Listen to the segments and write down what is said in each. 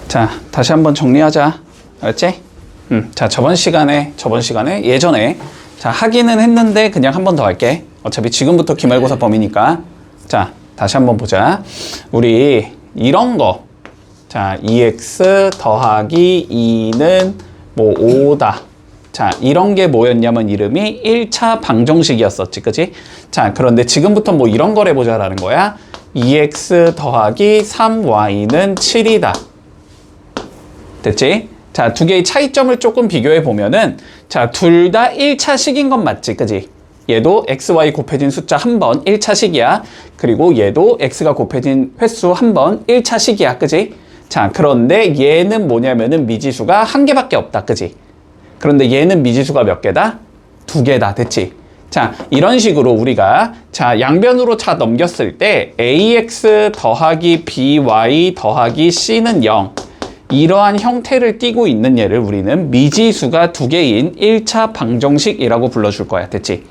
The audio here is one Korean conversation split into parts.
자, 다시 한번 정리하자. 알았지? 자, 저번 시간에 예전에 자, 하기는 했는데 그냥 한 번 더 할게. 어차피 지금부터 기말고사 범위니까. 자, 다시 한번 보자. 우리 이런 거. 자, 2x 더하기 2는 뭐 5다. 자, 이런 게 뭐였냐면 이름이 1차 방정식이었었지. 그치? 자, 그런데 지금부터 뭐 이런 걸 해보자라는 거야. 2x 더하기 3y는 7이다. 됐지? 자, 두 개의 차이점을 조금 비교해 보면은 자, 둘 다 1차식인 건 맞지? 그지? 얘도 xy 곱해진 숫자 한 번 1차식이야. 그리고 얘도 x가 곱해진 횟수 한 번 1차식이야. 그지? 자, 그런데 얘는 뭐냐면은 미지수가 한 개밖에 없다. 그지? 그런데 얘는 미지수가 몇 개다? 두 개다. 됐지? 자, 이런 식으로 우리가 자, 양변으로 차 넘겼을 때 ax 더하기 by 더하기 c는 0 이러한 형태를 띠고 있는 얘를 우리는 미지수가 두 개인 1차 방정식이라고 불러줄 거야. 됐지?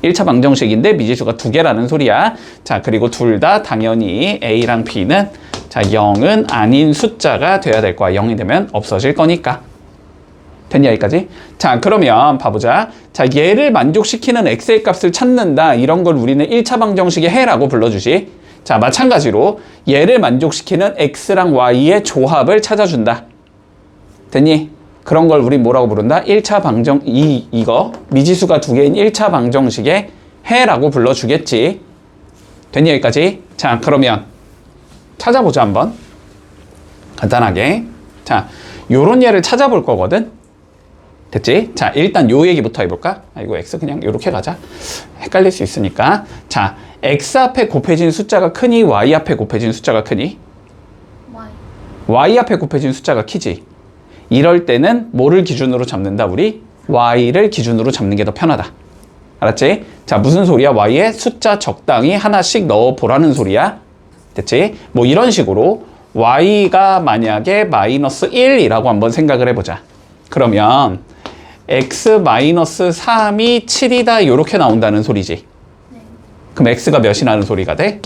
1차 방정식인데 미지수가 두 개라는 소리야. 자, 그리고 둘 다 당연히 a랑 b는 자, 0은 아닌 숫자가 돼야 될 거야. 0이 되면 없어질 거니까. 됐냐, 여기까지? 자, 그러면 봐보자. 자, 얘를 만족시키는 x의 값을 찾는다. 이런 걸 우리는 1차 방정식의 해라고 불러주지. 자, 마찬가지로 얘를 만족시키는 x랑 y의 조합을 찾아준다. 됐니? 그런 걸 우리 뭐라고 부른다? 1차 방정, 이거 미지수가 두 개인 1차 방정식의 해라고 불러주겠지. 됐니, 여기까지? 자, 그러면 찾아보자, 한번. 간단하게. 자, 요런 예를 찾아볼 거거든. 됐지? 자, 일단 요 얘기부터 해볼까? 이거 x 그냥 요렇게 가자. 헷갈릴 수 있으니까. 자, x 앞에 곱해진 숫자가 크니 y 앞에 곱해진 숫자가 크니? y 앞에 곱해진 숫자가 크지. 이럴 때는 뭐를 기준으로 잡는다 우리? y를 기준으로 잡는 게 더 편하다. 알았지? 자, 무슨 소리야? y에 숫자 적당히 하나씩 넣어보라는 소리야. 됐지? 뭐 이런 식으로 y가 만약에 마이너스 1이라고 한번 생각을 해보자. 그러면 x-3이 7이다 이렇게 나온다는 소리지. 그럼 x가 몇이라는 소리가 돼?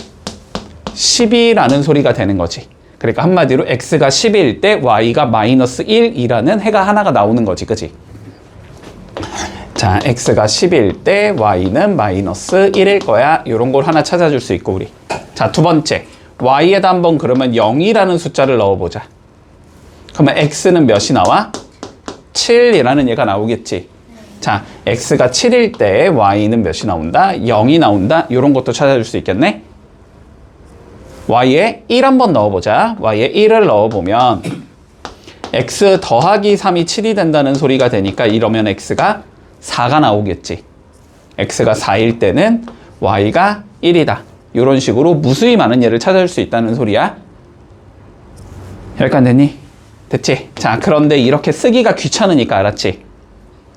10이라는 소리가 되는 거지. 그러니까 한마디로 x가 10일 때 y가 마이너스 1이라는 해가 하나가 나오는 거지. 그치? 자, x가 10일 때 y는 마이너스 1일 거야. 이런 걸 하나 찾아줄 수 있고 우리. 자, 두 번째. y에다 한번 그러면 0이라는 숫자를 넣어보자. 그러면 x는 몇이 나와? 7이라는 얘가 나오겠지. 자, x가 7일 때 y는 몇이 나온다? 0이 나온다? 이런 것도 찾아줄 수 있겠네? y에 1 한번 넣어보자. y에 1을 넣어보면 x 더하기 3이 7이 된다는 소리가 되니까 이러면 x가 4가 나오겠지. x가 4일 때는 y가 1이다. 이런 식으로 무수히 많은 예를 찾아줄 수 있다는 소리야. 여기까지 됐니? 됐지? 자, 그런데 이렇게 쓰기가 귀찮으니까, 알았지?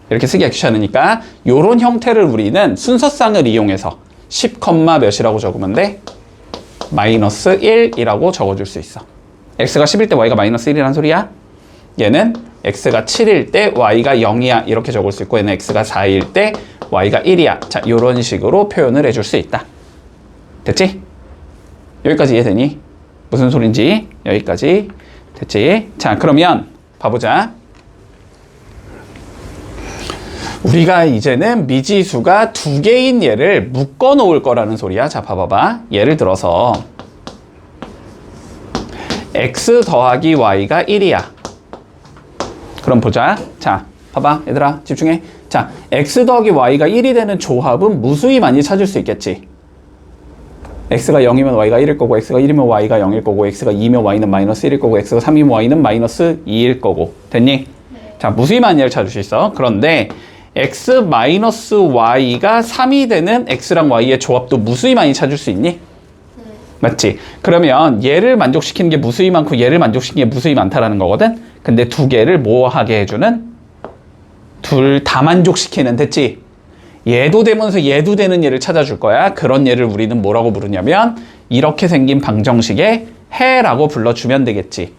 이렇게 쓰기가 귀찮으니까 요런 형태를 우리는 순서쌍을 이용해서 10, 몇이라고 적으면 돼? 마이너스 1이라고 적어줄 수 있어. x가 10일 때 y가 마이너스 1이라는 소리야. 얘는 x가 7일 때 y가 0이야 이렇게 적을 수 있고, 얘는 x가 4일 때 y가 1이야. 자, 요런 식으로 표현을 해줄 수 있다. 됐지? 여기까지 이해되니? 무슨 소린지 여기까지 됐지? 자, 그러면 봐보자. 우리가 이제는 미지수가 두 개인 얘를 묶어 놓을 거라는 소리야. 자, 봐봐봐. 예를 들어서 x 더하기 y가 1이야. 그럼 보자. 자, 봐봐. 얘들아, 집중해. 자, x 더하기 y가 1이 되는 조합은 무수히 많이 찾을 수 있겠지. x가 0이면 y가 1일 거고, x가 1이면 y가 0일 거고, x가 2면 y는 마이너스 1일 거고, x가 3이면 y는 마이너스 2일 거고. 됐니? 네. 자, 무수히 많은 예를 찾을 수 있어. 그런데 x-y가 3이 되는 x랑 y의 조합도 무수히 많이 찾을 수 있니? 네. 맞지? 그러면 얘를 만족시키는 게 무수히 많고 얘를 만족시키는 게 무수히 많다라는 거거든? 근데 두 개를 뭐 하게 해주는? 둘 다 만족시키는. 됐지? 얘도 되면서 얘도 되는 얘를 찾아줄 거야. 그런 얘를 우리는 뭐라고 부르냐면 이렇게 생긴 방정식의 해라고 불러주면 되겠지.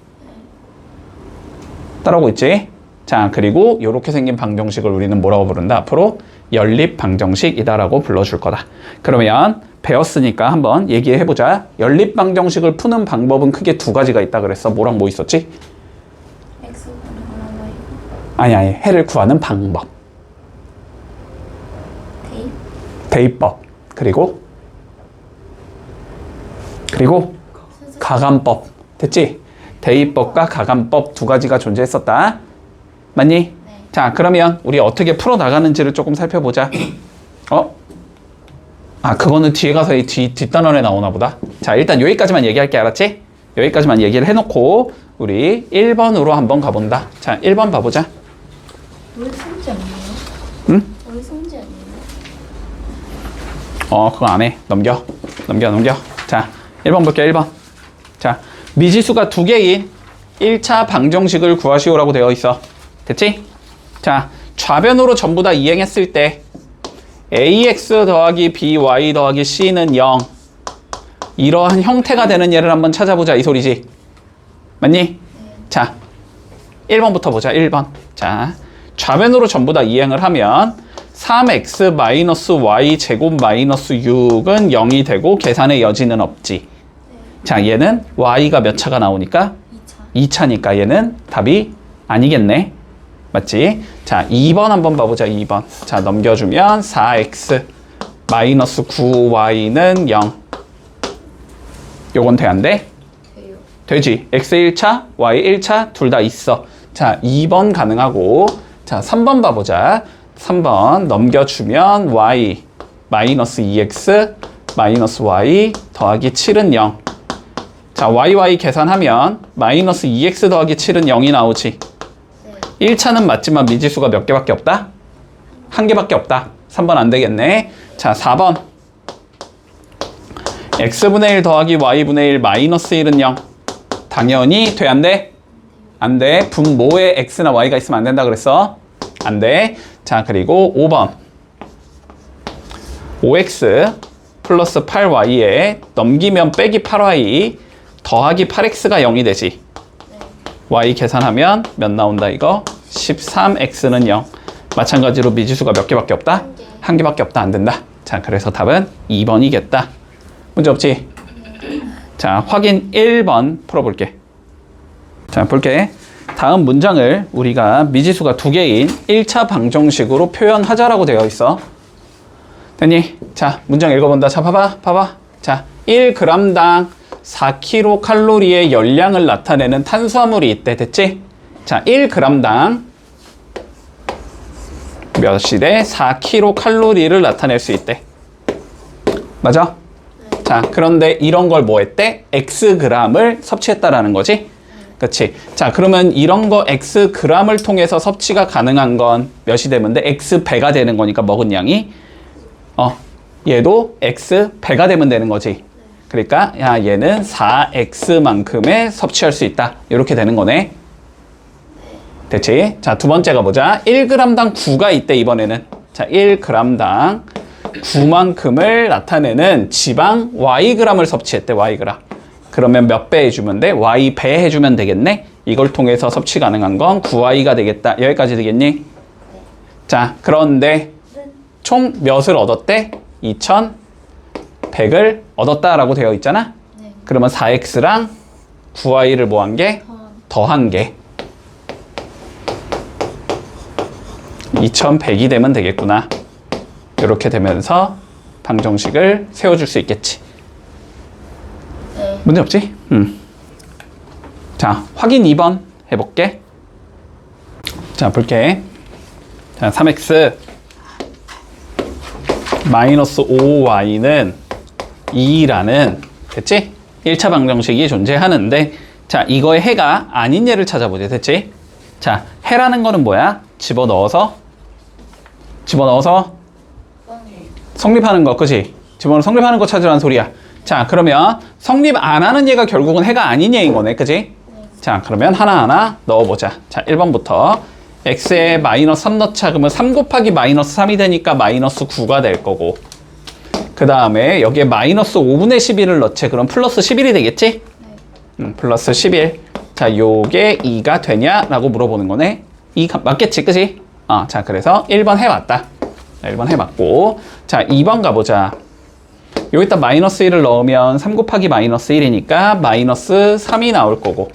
따라오고 있지? 자, 그리고 이렇게 생긴 방정식을 우리는 뭐라고 부른다? 앞으로 연립 방정식이다라고 불러줄 거다. 그러면 배웠으니까 한번 얘기해보자. 연립 방정식을 푸는 방법은 크게 두 가지가 있다 그랬어. 뭐랑 뭐 있었지? 아니, 해를 구하는 방법. 대입법. 그리고 가감법. 됐지? 대입법과 가감법 두 가지가 존재했었다. 맞니? 네. 자, 그러면 우리 어떻게 풀어나가는지를 조금 살펴보자. 그거는 뒤에 가서 이 뒷단원에 나오나 보다. 자, 일단 여기까지만 얘기할게. 알았지? 여기까지만 얘기를 해놓고 우리 1번으로 한번 가본다. 자, 1번 봐보자. 왜 성지 아니에요? 응? 왜 성지 아니에요? 그거 안 해. 넘겨. 자, 1번 볼게요. 1번. 자, 미지수가 두 개인 1차 방정식을 구하시오라고 되어 있어. 됐지? 자, 좌변으로 전부 다 이행했을 때 ax 더하기 by 더하기 c는 0. 이러한 형태가 되는 예를 한번 찾아보자. 이 소리지. 맞니? 네. 자, 1번부터 보자. 1번. 자, 좌변으로 전부 다 이행을 하면 3x-y 제곱 마이너스 6은 0이 되고 계산의 여지는 없지. 네. 자, 얘는 y가 몇 차가 나오니까? 2차. 2차니까 얘는 답이 아니겠네. 맞지? 자, 2번 한번 봐보자. 2번. 자, 넘겨주면 4x 마이너스 9y는 0. 요건 돼, 안 돼? 돼요. 되지. x 1차, y 1차 둘 다 있어. 자, 2번 가능하고. 자, 3번 봐보자. 3번 넘겨주면 y 마이너스 2x 마이너스 y 더하기 7은 0. 자, y 계산하면 마이너스 2x 더하기 7은 0이 나오지. 네. 1차는 맞지만 미지수가 몇 개밖에 없다? 한 개밖에 없다. 3번 안 되겠네. 자, 4번. x분의 1 더하기 y분의 1 마이너스 1은 0. 당연히 돼, 안 돼? 안 돼. 분모에 x나 y가 있으면 안 된다 그랬어. 안 돼. 자, 그리고 5번. 5x 플러스 8y에 넘기면 빼기 8y 더하기 8x가 0이 되지. y 계산하면 몇 나온다 이거? 13x는 0. 마찬가지로 미지수가 몇 개밖에 없다? 한 개밖에 없다. 안 된다. 자, 그래서 답은 2번이겠다. 문제 없지? 자, 확인 1번 풀어볼게. 자, 볼게. 다음 문장을 우리가 미지수가 두 개인 1차 방정식으로 표현하자라고 되어 있어. 됐니? 자, 문장 읽어본다. 자, 봐봐. 자, 1g당 4kcal의 열량을 나타내는 탄수화물이 있대. 됐지? 자, 1g당 몇 시대 4kcal를 나타낼 수 있대. 맞아? 자, 그런데 이런 걸 뭐 했대? xg을 섭취했다라는 거지? 그치? 자, 그러면 이런 거 xg을 통해서 섭취가 가능한 건 몇이 되면 돼? x배가 되는 거니까 먹은 양이 얘도 x배가 되면 되는 거지. 그러니까 야, 얘는 4x만큼의 섭취할 수 있다. 이렇게 되는 거네. 됐지? 자, 두 번째가 보자. 1g당 9가 있대, 이번에는. 자, 1g당 9만큼을 나타내는 지방 yg을 섭취했대, yg. 그러면 몇 배 해주면 돼? y배 해주면 되겠네? 이걸 통해서 섭취 가능한 건 9y가 되겠다. 여기까지 되겠니? 자, 그런데 총 몇을 얻었대? 2100을 얻었다라고 되어 있잖아? 네. 그러면 4x랑 9y를 뭐 한 게? 더한 게. 2100이 되면 되겠구나. 이렇게 되면서 방정식을 세워줄 수 있겠지. 네. 문제 없지? 자, 확인 2번 해볼게. 자, 볼게. 자, 3x 마이너스 5y는 2라는, 됐지? 1차 방정식이 존재하는데, 자, 이거의 해가 아닌 예를 찾아보자. 됐지? 자, 해라는 거는 뭐야? 집어넣어서 성립하는 거, 그치? 집어넣어 성립하는 거 찾으라는 소리야. 자, 그러면 성립 안 하는 얘가 결국은 해가 아닌 얘인 거네, 그치? 자, 그러면 하나하나 넣어보자. 자, 1번부터 x에 마이너스 3 넣자. 그러면 3 곱하기 마이너스 3이 되니까 마이너스 9가 될 거고, 그 다음에 여기에 마이너스 5분의 11을 넣지. 그럼 플러스 11이 되겠지? 플러스 11. 자, 요게 2가 되냐라고 물어보는 거네. 2 맞겠지, 그치? 자, 그래서 1번 해봤다. 1번 해봤고, 자, 2번 가보자. 여기다 마이너스 1을 넣으면 3 곱하기 마이너스 1이니까 마이너스 3이 나올 거고,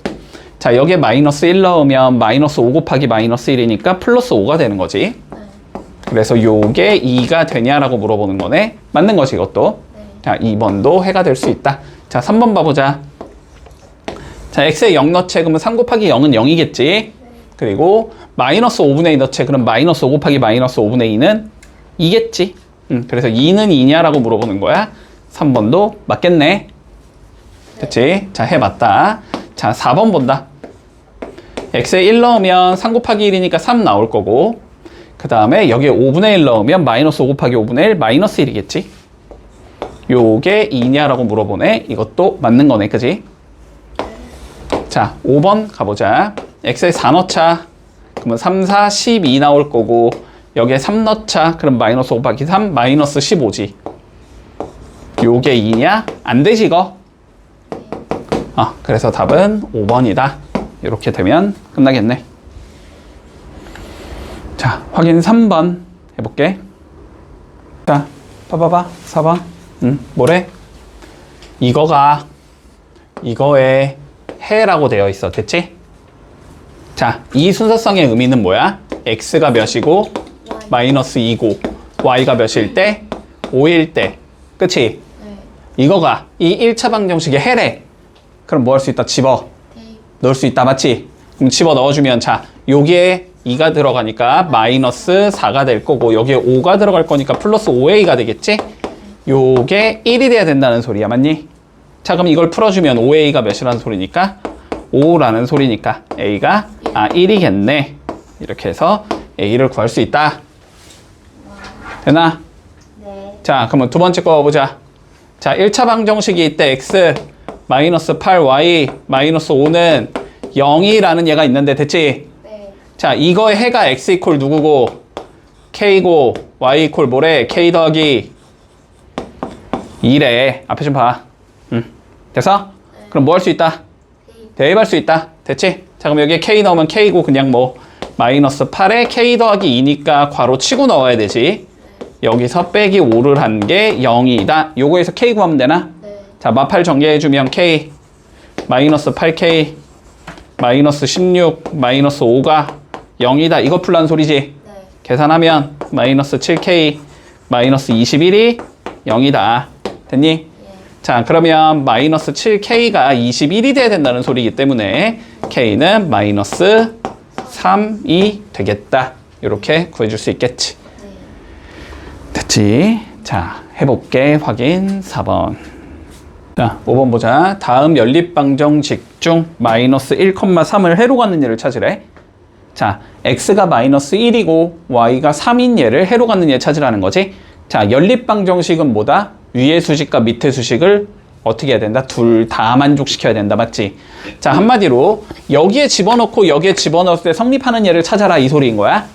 자, 여기에 마이너스 1 넣으면 마이너스 5 곱하기 마이너스 1이니까 플러스 5가 되는 거지. 네. 그래서 요게 2가 되냐라고 물어보는 거네. 맞는 거지, 이것도. 네. 자, 2번도 해가 될 수 있다. 자, 3번 봐보자. 자, x에 0 넣채 그러면 3 곱하기 0은 0이겠지. 그리고 마이너스 5분의 2 넣채 그럼 마이너스 5 곱하기 마이너스 5분의 2는 2겠지. 그래서 2는 2냐라고 물어보는 거야. 3번도 맞겠네. 됐지? 자, 해봤다. 자, 4번 본다. x에 1 넣으면 3 곱하기 1이니까 3 나올 거고, 그 다음에 여기에 5분의 1 넣으면 마이너스 5 곱하기 5분의 1 마이너스 1이겠지. 요게 2냐라고 물어보네. 이것도 맞는 거네, 그지? 자, 5번 가보자. x에 4 넣자. 그러면 3, 4, 12 나올 거고, 여기에 3 넣자. 그럼 마이너스 5 곱하기 3 마이너스 15지. 요게 2냐? 안 되지, 이거? 그래서 답은 5번이다. 이렇게 되면 끝나겠네. 자, 확인 3번 해볼게. 자, 봐봐봐. 4번. 뭐래? 이거에 해라고 되어 있어. 됐지? 자, 이 순서성의 의미는 뭐야? x가 몇이고 마이너스 2고 y가 몇일 때? 5일 때. 그치? 네. 이거가 이 1차 방정식의 해래. 그럼 뭐 할 수 있다? 집어 대입. 넣을 수 있다. 맞지? 그럼 집어 넣어주면 자, 여기에 2가 들어가니까 마이너스 4가 될 거고 여기에 5가 들어갈 거니까 플러스 5a가 되겠지? 요게 1이 돼야 된다는 소리야. 맞니? 자, 그럼 이걸 풀어주면 5a가 몇이라는 소리니까? 5라는 소리니까 a가 1이겠네. 이렇게 해서 a를 구할 수 있다. 되나? 네. 자, 그러면 두 번째 거 보자. 자, 1차 방정식이 이때 x 마이너스 8y 마이너스 5는 0이라는 얘가 있는데 됐지? 네. 자, 이거의 해가 x 이퀄 누구고 k고 y 이퀄 뭐래? k 더하기 2래. 앞에 좀 봐. 됐어? 네. 그럼 뭐 할 수 있다? 대입. 대입할 수 있다. 됐지? 자, 그럼 여기에 k 넣으면 k고 그냥 뭐 마이너스 8에 k 더하기 2니까 괄호 치고 넣어야 되지. 여기서 빼기 5를 한 게 0이다. 요거에서 k 구하면 되나? 네. 자, 마팔 정리해주면 k 마이너스 8k 마이너스 16 마이너스 5가 0이다. 이거 풀란 소리지. 네. 계산하면 마이너스 7k 마이너스 21이 0이다. 됐니? 예. 자, 그러면 마이너스 7k가 21이 돼야 된다는 소리이기 때문에 k는 마이너스 3이 되겠다. 이렇게 구해줄 수 있겠지. 네. 됐지? 자, 해볼게. 확인 4번. 자, 5번 보자. 다음 연립방정식 중 마이너스 1,3을 해로 가는 얘를 찾으래. 자, x가 마이너스 1이고 y가 3인 얘를 해로 가는 얘 찾으라는 거지. 자, 연립방정식은 뭐다? 위의 수식과 밑의 수식을 어떻게 해야 된다? 둘 다 만족시켜야 된다. 맞지? 자, 한마디로 여기에 집어넣고 여기에 집어넣을 때 성립하는 얘를 찾아라. 이 소리인 거야.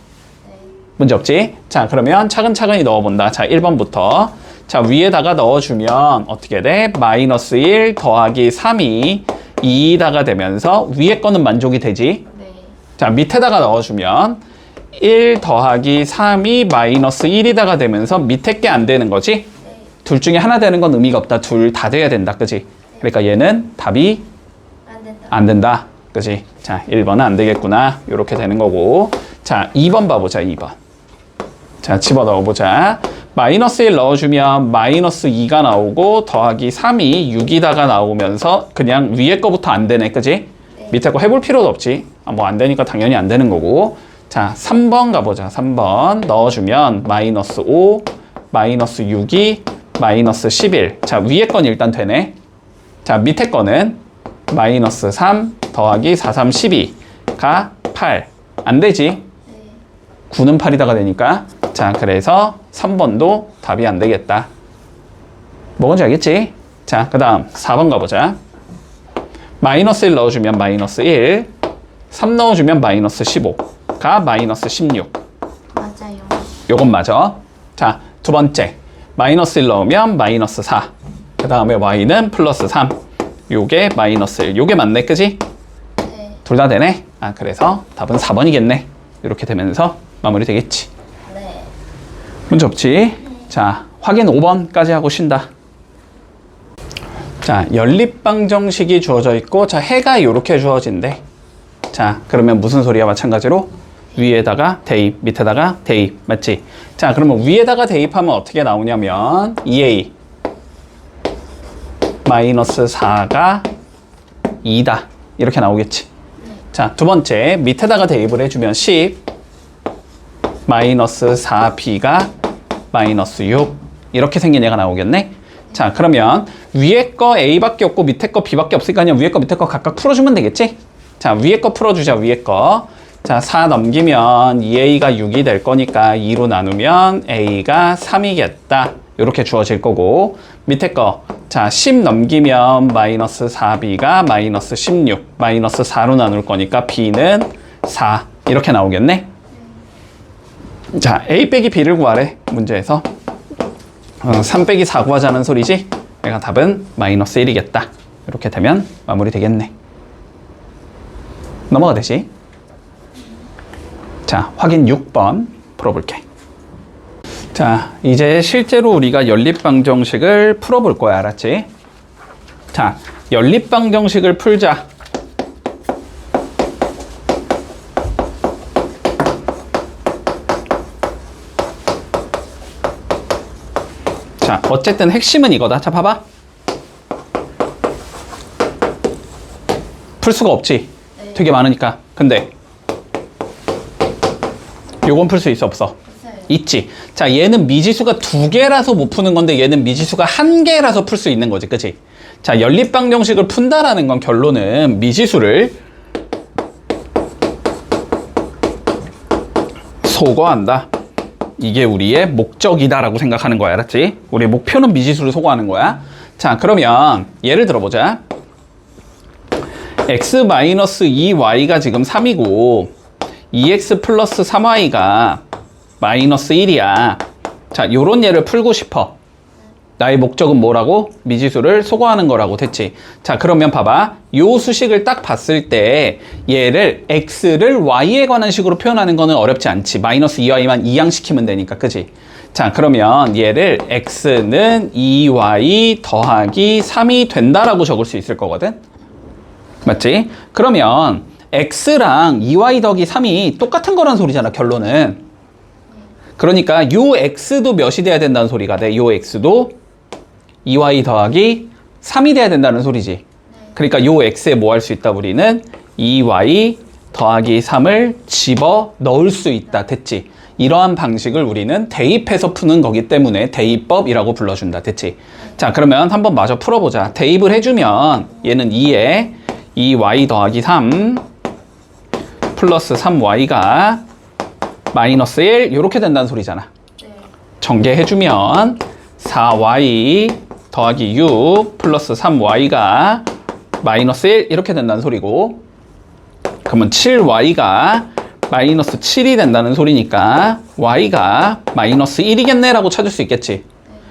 문제 없지? 자, 그러면 차근차근히 넣어본다. 자, 1번부터. 자, 위에다가 넣어주면 어떻게 돼? 마이너스 1 더하기 3이 2다가 되면서 위에 거는 만족이 되지? 네. 자, 밑에다가 넣어주면 1 더하기 3이 마이너스 1이다가 되면서 밑에 게 안 되는 거지? 네. 둘 중에 하나 되는 건 의미가 없다. 둘 다 돼야 된다. 그지? 그러니까 얘는 답이 안 된다. 안 된다. 그지? 자, 1번은 안 되겠구나. 이렇게 되는 거고. 자, 2번 봐보자. 2번. 자, 집어넣어보자. 마이너스 1 넣어주면 마이너스 2가 나오고 더하기 3이 6이다가 나오면서 그냥 위에 거부터 안 되네. 그지? 네. 밑에 거 해볼 필요도 없지. 뭐 안 되니까 당연히 안 되는 거고. 자, 3번 가보자. 3번 넣어주면 마이너스 5, 마이너스 6이 마이너스 11. 자, 위에 건 일단 되네. 자, 밑에 거는 마이너스 3 더하기 4, 3, 12가 8. 안 되지? 네. 9는 8이다가 되니까. 자, 그래서 3번도 답이 안 되겠다. 뭔지 알겠지? 자, 그 다음 4번 가보자. 마이너스 1 넣어주면 마이너스 1, 3 넣어주면 마이너스 15가 마이너스 16. 맞아요. 요건 맞아. 자, 두 번째. 마이너스 1 넣으면 마이너스 4. 그 다음에 y는 플러스 3. 요게 마이너스 1. 요게 맞네, 그지? 네. 둘 다 되네? 그래서 답은 4번이겠네. 이렇게 되면서 마무리 되겠지. 네. 문제 없지? 자, 확인 5번까지 하고 쉰다. 자, 연립방정식이 주어져 있고, 자, 해가 이렇게 주어진대. 자, 그러면 무슨 소리야? 마찬가지로 위에다가 대입, 밑에다가 대입. 맞지? 자, 그러면 위에다가 대입하면 어떻게 나오냐면 2a 마이너스 4가 2다. 이렇게 나오겠지. 자, 두 번째 밑에다가 대입을 해주면 10 마이너스 4b가 마이너스 6 이렇게 생긴 얘가 나오겠네. 자, 그러면 위에 거 a밖에 없고 밑에 거 b밖에 없으니까 그냥 위에 거 밑에 거 각각 풀어주면 되겠지. 자, 위에 거 풀어주자. 위에 거. 자, 4 넘기면 2a가 6이 될 거니까 2로 나누면 a가 3이겠다. 이렇게 주어질 거고, 밑에 거. 자, 10 넘기면 마이너스 4b가 마이너스 16, 마이너스 4로 나눌 거니까 b는 4. 이렇게 나오겠네. 자, a 빼기 b를 구하래. 문제에서. 3 빼기 4 구하자는 소리지? 내가 답은 마이너스 1이겠다. 이렇게 되면 마무리 되겠네. 넘어가 되지? 자, 확인 6번 풀어볼게. 자, 이제 실제로 우리가 연립방정식을 풀어볼 거야. 알았지? 자, 연립방정식을 풀자. 자, 어쨌든 핵심은 이거다. 자, 봐봐. 풀 수가 없지. 네. 되게 많으니까. 근데 요건 풀 수 있어, 없어? 있어요. 있지. 자, 얘는 미지수가 2개라서 못 푸는 건데 얘는 미지수가 1개라서 풀 수 있는 거지. 그치? 자, 연립방정식을 푼다라는 건 결론은 미지수를 소거한다. 이게 우리의 목적이다라고 생각하는 거야. 알았지? 우리의 목표는 미지수를 소거하는 거야. 자, 그러면 예를 들어보자. x-2y가 지금 3이고 2x 플러스 3y가 마이너스 1이야. 자, 요런 예를 풀고 싶어. 나의 목적은 뭐라고? 미지수를 소거하는 거라고. 됐지? 자, 그러면 봐봐. 요 수식을 딱 봤을 때 얘를 x를 y에 관한 식으로 표현하는 거는 어렵지 않지. 마이너스 2y만 이항시키면 되니까. 그지? 자, 그러면 얘를 x는 2y 더하기 3이 된다라고 적을 수 있을 거거든? 맞지? 그러면 x랑 2y 더하기 3이 똑같은 거란 소리잖아, 결론은. 그러니까 요 x도 몇이 돼야 된다는 소리가 돼. 요 x도 2y 더하기 3이 돼야 된다는 소리지. 그러니까 요 x에 뭐 할 수 있다, 우리는? 2y 더하기 3을 집어 넣을 수 있다. 됐지? 이러한 방식을 우리는 대입해서 푸는 거기 때문에 대입법이라고 불러준다. 됐지? 자, 그러면 한번 마저 풀어보자. 대입을 해주면 얘는 2에 2y 더하기 3 플러스 3y가 마이너스 1 이렇게 된다는 소리잖아. 네. 전개해주면 4y 더하기 6 플러스 3y가 마이너스 1 이렇게 된다는 소리고, 그러면 7y가 마이너스 7이 된다는 소리니까 y가 마이너스 1이겠네 라고 찾을 수 있겠지.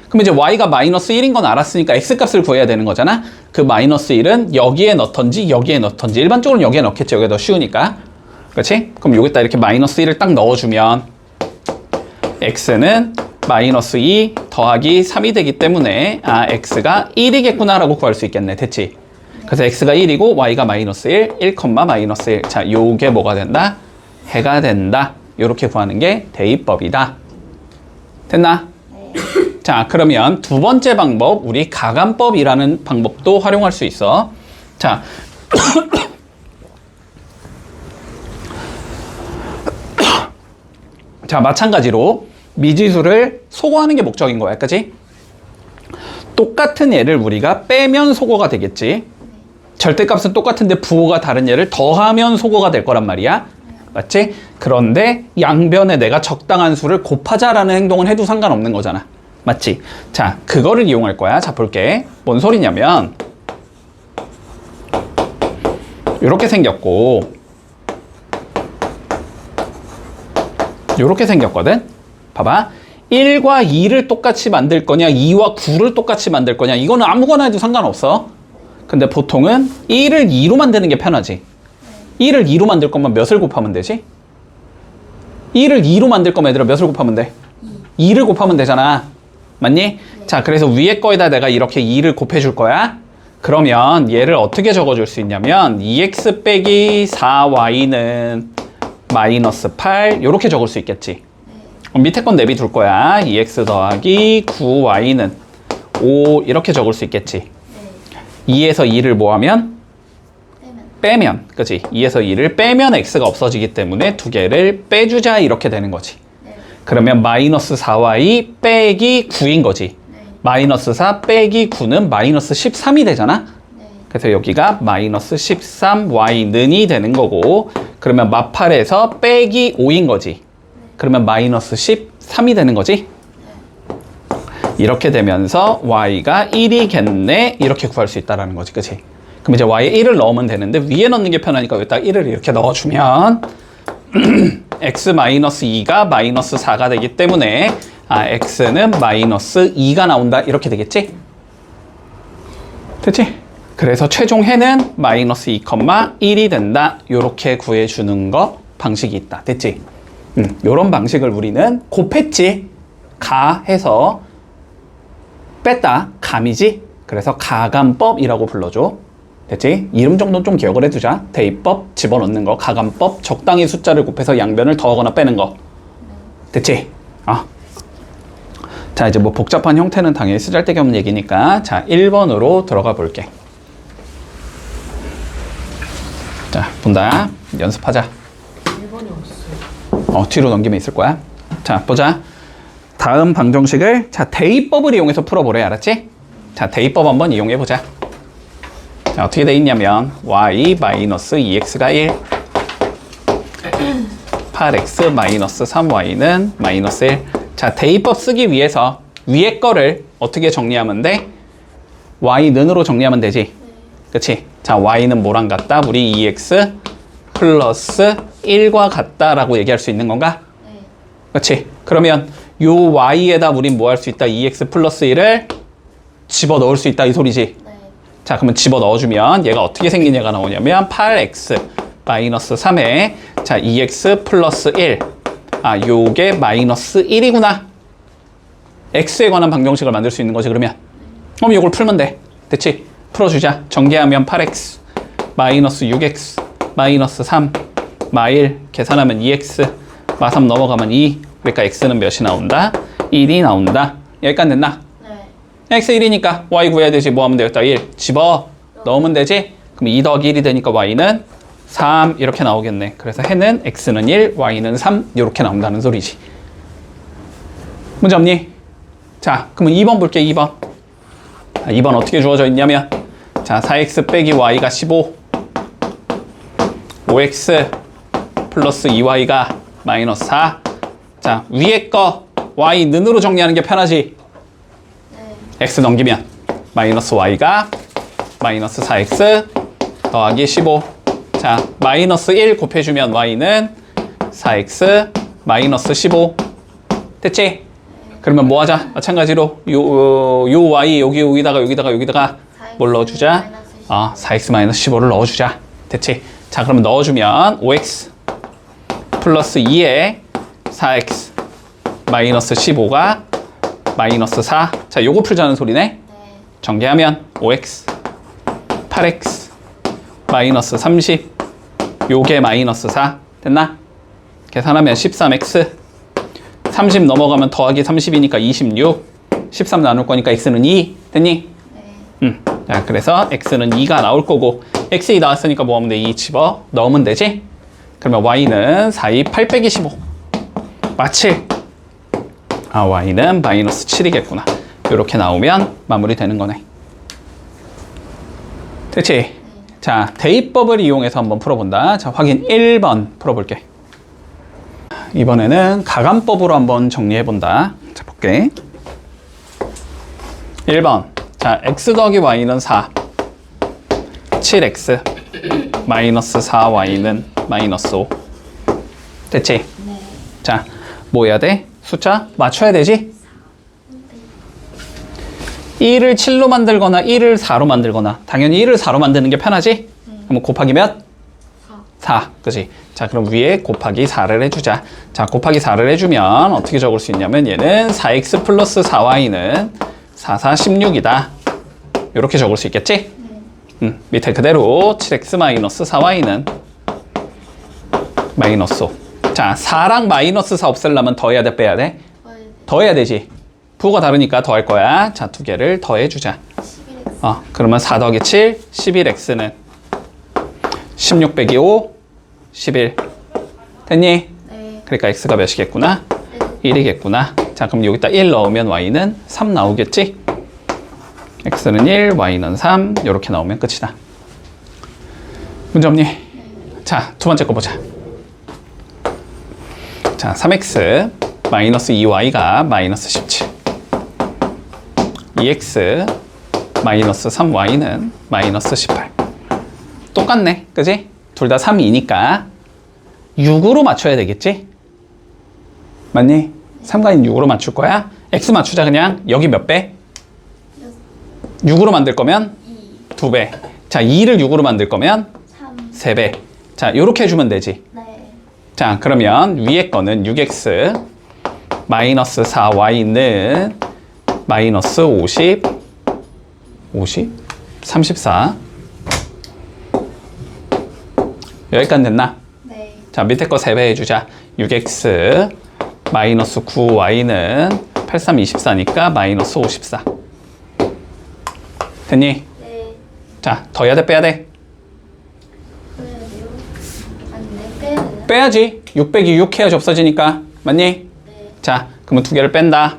그럼 이제 y가 마이너스 1인 건 알았으니까 x값을 구해야 되는 거잖아. 그 마이너스 1은 여기에 넣던지 여기에 넣던지, 일반적으로 여기에 넣겠지. 여기가 더 쉬우니까. 그렇지? 그럼 여기다 이렇게 마이너스 1을 딱 넣어주면 x는 마이너스 2 더하기 3이 되기 때문에 x가 1이겠구나 라고 구할 수 있겠네. 됐지? 그래서 x가 1이고 y가 마이너스 1, 마이너스 1. 자, 요게 뭐가 된다? 해가 된다. 요렇게 구하는 게 대입법이다. 됐나? 네. 자, 그러면 두 번째 방법, 우리 가감법이라는 방법도 활용할 수 있어. 자, 자, 마찬가지로 미지수를 소거하는 게 목적인 거야. 그치? 똑같은 얘를 우리가 빼면 소거가 되겠지. 절대값은 똑같은데 부호가 다른 얘를 더하면 소거가 될 거란 말이야. 맞지? 그런데 양변에 내가 적당한 수를 곱하자라는 행동을 해도 상관없는 거잖아. 맞지? 자, 그거를 이용할 거야. 자, 볼게. 뭔 소리냐면 이렇게 생겼고 이렇게 생겼거든? 봐봐. 1과 2를 똑같이 만들 거냐 2와 9를 똑같이 만들 거냐, 이거는 아무거나 해도 상관없어. 근데 보통은 1을 2로 만드는 게 편하지. 1을 2로 만들 거면 몇을 곱하면 되지? 1을 2로 만들 거면 얘들아 몇을 곱하면 돼? 2를 곱하면 되잖아. 맞니? 자, 그래서 위에 거에다 내가 이렇게 2를 곱해줄 거야. 그러면 얘를 어떻게 적어줄 수 있냐면 2x 빼기 4y는 마이너스 8 이렇게 적을 수 있겠지. 그럼 밑에 건 내비 둘 거야. 2x 더하기 9y는 5 이렇게 적을 수 있겠지. 2에서 2를 뭐 하면? 빼면. 그치? 2에서 2를 빼면 x가 없어지기 때문에 두 개를 빼주자 이렇게 되는 거지. 그러면 마이너스 4y 빼기 9인 거지. 마이너스 4 빼기 9는 마이너스 13이 되잖아. 그래서 여기가 마이너스 13y는이 되는 거고, 그러면 마팔에서 빼기 5인 거지. 그러면 마이너스 13이 되는 거지. 이렇게 되면서 y가 1이겠네 이렇게 구할 수 있다는 거지. 그치? 그럼 이제 y에 1을 넣으면 되는데 위에 넣는 게 편하니까 여기다 1을 이렇게 넣어주면 x-2가 마이너스 4가 되기 때문에 x는 마이너스 2가 나온다 이렇게 되겠지? 됐지? 그래서 최종 해는 마이너스 2,1이 된다 이렇게 구해주는 거 방식이 있다. 됐지? 요런 방식을 우리는 곱했지? 가 해서 뺐다 감이지? 그래서 가감법이라고 불러줘. 됐지? 이름 정도는 좀 기억을 해두자. 대입법 집어넣는 거, 가감법 적당히 숫자를 곱해서 양변을 더하거나 빼는 거. 됐지? 자, 이제 뭐 복잡한 형태는 당연히 쓰잘데기 없는 얘기니까 자 1번으로 들어가 볼게. 자, 본다. 연습하자. 1번이 없어요. 뒤로 넘기면 있을 거야. 자, 보자. 다음 방정식을 자 대입법을 이용해서 풀어보래. 알았지? 자, 대입법 한번 이용해보자. 자, 어떻게 돼 있냐면 y 마이너스 2x가 1 8x 마이너스 3y는 마이너스 1. 자, 대입법 쓰기 위해서 위에 거를 어떻게 정리하면 돼? y는으로 정리하면 되지. 그치? 자, y는 뭐랑 같다? 우리 2x 플러스 1과 같다라고 얘기할 수 있는 건가? 그치? 그러면 요 y에다 우린 뭐 할 수 있다? 2x 플러스 1을 집어넣을 수 있다 이 소리지. 자, 그러면 집어넣어주면 얘가 어떻게 생긴 얘가 나오냐면 8x 마이너스 3에 자 2x 플러스 1 요게 마이너스 1이구나. x에 관한 방정식을 만들 수 있는 거지. 그러면 요걸 풀면 돼. 됐지? 풀어주자. 전개하면 8x 마이너스 6x 마이너스 3 마1 계산하면 2x 마3 넘어가면 2. 그러니까 x는 몇이 나온다? 1이 나온다. 여기까지 됐나? x 1이니까 y 구해야 되지. 뭐 하면 되겠다? 1 집어 넣으면 되지. 그럼 2 더하기 1이 되니까 y는 3 이렇게 나오겠네. 그래서 해는 x는 1 y는 3 이렇게 나온다는 소리지. 문제 없니? 자, 그러면 2번 볼게. 2번 2번 어떻게 주어져 있냐면 자 4x 빼기 y가 15 5x 플러스 2y가 마이너스 4. 자, 위에 거 y는으로 정리하는 게 편하지. x 넘기면 마이너스 y가 마이너스 4x 더하기 15. 자, 마이너스 1 곱해주면 y는 4x 마이너스 15. 됐지? 그러면 뭐 하자? 마찬가지로 요 y 여기다가 뭘 넣어주자? 4x 마이너스 15를 넣어주자. 됐지? 자, 그러면 넣어주면 5x 플러스 2에 4x 마이너스 15가 마이너스 4. 자, 요거 풀자는 소리네. 전개하면 5x 8x 마이너스 30 요게 마이너스 4 됐나? 계산하면 13x 30 넘어가면 더하기 30이니까 26 13 나눌 거니까 x는 2 됐니? 자, 그래서 x는 2가 나올 거고 x2 나왔으니까 뭐 하면 돼? 2 집어 넣으면 되지? 그러면 y는 4, 2, 8 빼기 15 마 7. y는 마이너스 7이겠구나. 이렇게 나오면 마무리되는 거네. 됐지? 자, 대입법을 이용해서 한번 풀어본다. 자, 확인 1번 풀어볼게. 이번에는 가감법으로 한번 정리해본다. 자, 볼게. 1번. 자, x 더하기 y는 4. 7x 마이너스 4y는 마이너스 5. 됐지? 자, 뭐 해야 돼? 숫자 맞춰야 되지? 1을 7로 만들거나 1을 4로 만들거나 당연히 1을 4로 만드는 게 편하지? 그럼 곱하기 몇? 4. 그치? 자, 그럼 위에 곱하기 4를 해주자. 자, 곱하기 4를 해주면 어떻게 적을 수 있냐면 얘는 4x 플러스 4y는 4, 4, 16이다. 이렇게 적을 수 있겠지? 밑에 그대로 7x-4y는 마이너스 5. 자, 4랑 마이너스 4 없애려면 더해야 돼, 빼야 돼? 더해야 되지. 부호가 다르니까 더할 거야. 자, 두 개를 더해주자. 11x. 그러면 4 더하기 7, 11x는 16 빼기 5, 11. 됐니? 네. 그러니까 x가 몇이겠구나? 1이겠구나. 자, 그럼 여기다 1 넣으면 y는 3 나오겠지? x는 1, y는 3. 이렇게 나오면 끝이다. 문제 없니? 자, 두 번째 거 보자. 자, 3x 마이너스 2y가 마이너스 17. 2x 마이너스 3y는 마이너스 18. 똑같네. 그지? 둘 다 3이니까 6으로 맞춰야 되겠지? 맞니? 3과 6으로 맞출 거야. x 맞추자 그냥. 여기 몇 배? 6으로 만들 거면 2배. 자, 2를 6으로 만들 거면 3. 3배. 자, 요렇게 해주면 되지. 네. 자, 그러면 위에 거는 6x 마이너스 4y는 마이너스 50 34. 여기까지 됐나? 네. 자, 밑에 거 3배 해주자. 6x 마이너스 9y는 83 24니까 마이너스 54. 됐니? 네. 자, 더해야 돼, 빼야 돼? 빼야 돼요? 아니, 네, 빼야 되나? 빼야지. 6 빼기 6 해야지 없어지니까. 맞니? 네. 자, 그러면 두 개를 뺀다.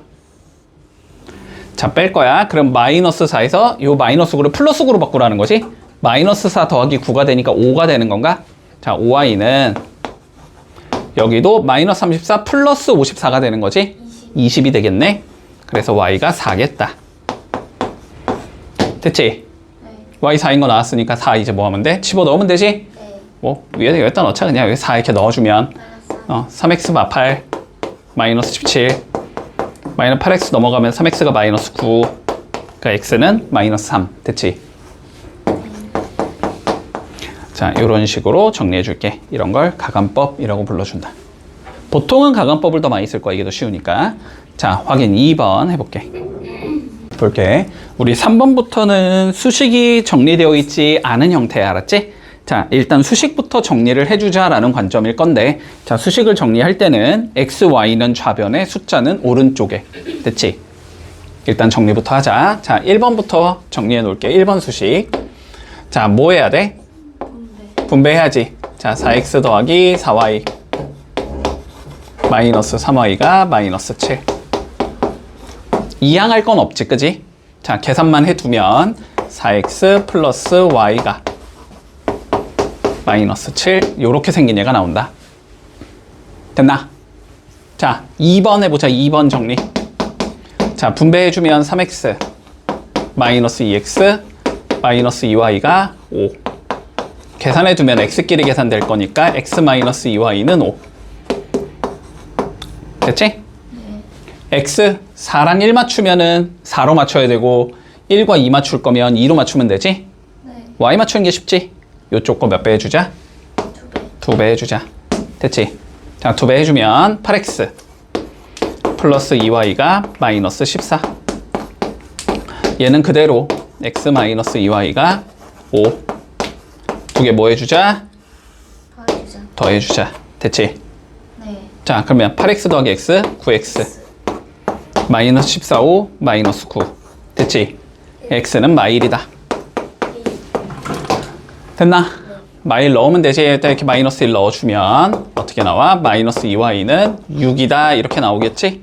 자, 뺄 거야. 그럼 마이너스 4에서 요 마이너스 9를 플러스 9로 바꾸라는 거지? 마이너스 4 더하기 9가 되니까 5가 되는 건가? 자, 5y는 여기도 마이너스 34 플러스 54가 되는 거지? 20이 되겠네. 그래서 y가 4겠다. 됐지? 네. y 4인 거 나왔으니까 4 이제 뭐 하면 돼? 집어 넣으면 되지? 네. 뭐 위에다 여기다 넣자. 그냥 여기 4 이렇게 넣어주면 마이너스 3x 마 8 마이너스 17 마이너스 8x 넘어가면 3x가 마이너스 9. 그러니까 x는 마이너스 3. 됐지? 자, 이런 식으로 정리해 줄게. 이런 걸 가간법이라고 불러준다. 보통은 가간법을 더 많이 쓸 거야. 이게 더 쉬우니까. 자, 확인 2번 해볼게. 볼게. 우리 3번부터는 수식이 정리되어 있지 않은 형태야. 알았지? 자, 일단 수식부터 정리를 해주자라는 관점일 건데, 자, 수식을 정리할 때는 x, y는 좌변에, 숫자는 오른쪽에. 됐지? 일단 정리부터 하자. 자, 1번부터 정리해 놓을게. 1번 수식. 자, 뭐 해야 돼? 분배해야지. 자, 4x 더하기 4y 마이너스 3y가 마이너스 7. 이항할 건 없지, 그지? 자, 계산만 해두면 4x 플러스 y가 마이너스 7 요렇게 생긴 얘가 나온다. 됐나? 자, 2번 해보자. 2번 정리. 자, 분배해주면 3x 마이너스 2x 마이너스 2y가 5. 계산해두면 x끼리 계산될 거니까 x 마이너스 2y는 5. 됐지? x 4랑 1 맞추면은 4로 맞춰야 되고 1과 2 맞출 거면 2로 맞추면 되지? 네. y 맞추는 게 쉽지? 요쪽 거 몇 배 해주자? 2배 해주자. 됐지? 자, 2배 해주면 8x 플러스 2y가 마이너스 14. 얘는 그대로 x 마이너스 2y가 5. 두 개 뭐 해주자? 더해주자. 더해주자. 됐지? 네. 자, 그러면 8x 더하기 x 9x 마이너스 14, 5 마이너스 9. 됐지? x는 마일이다. 됐나? 마일 넣으면 되지. 일단 이렇게 마이너스 1 넣어주면 어떻게 나와? 마이너스 2y는 6이다 이렇게 나오겠지?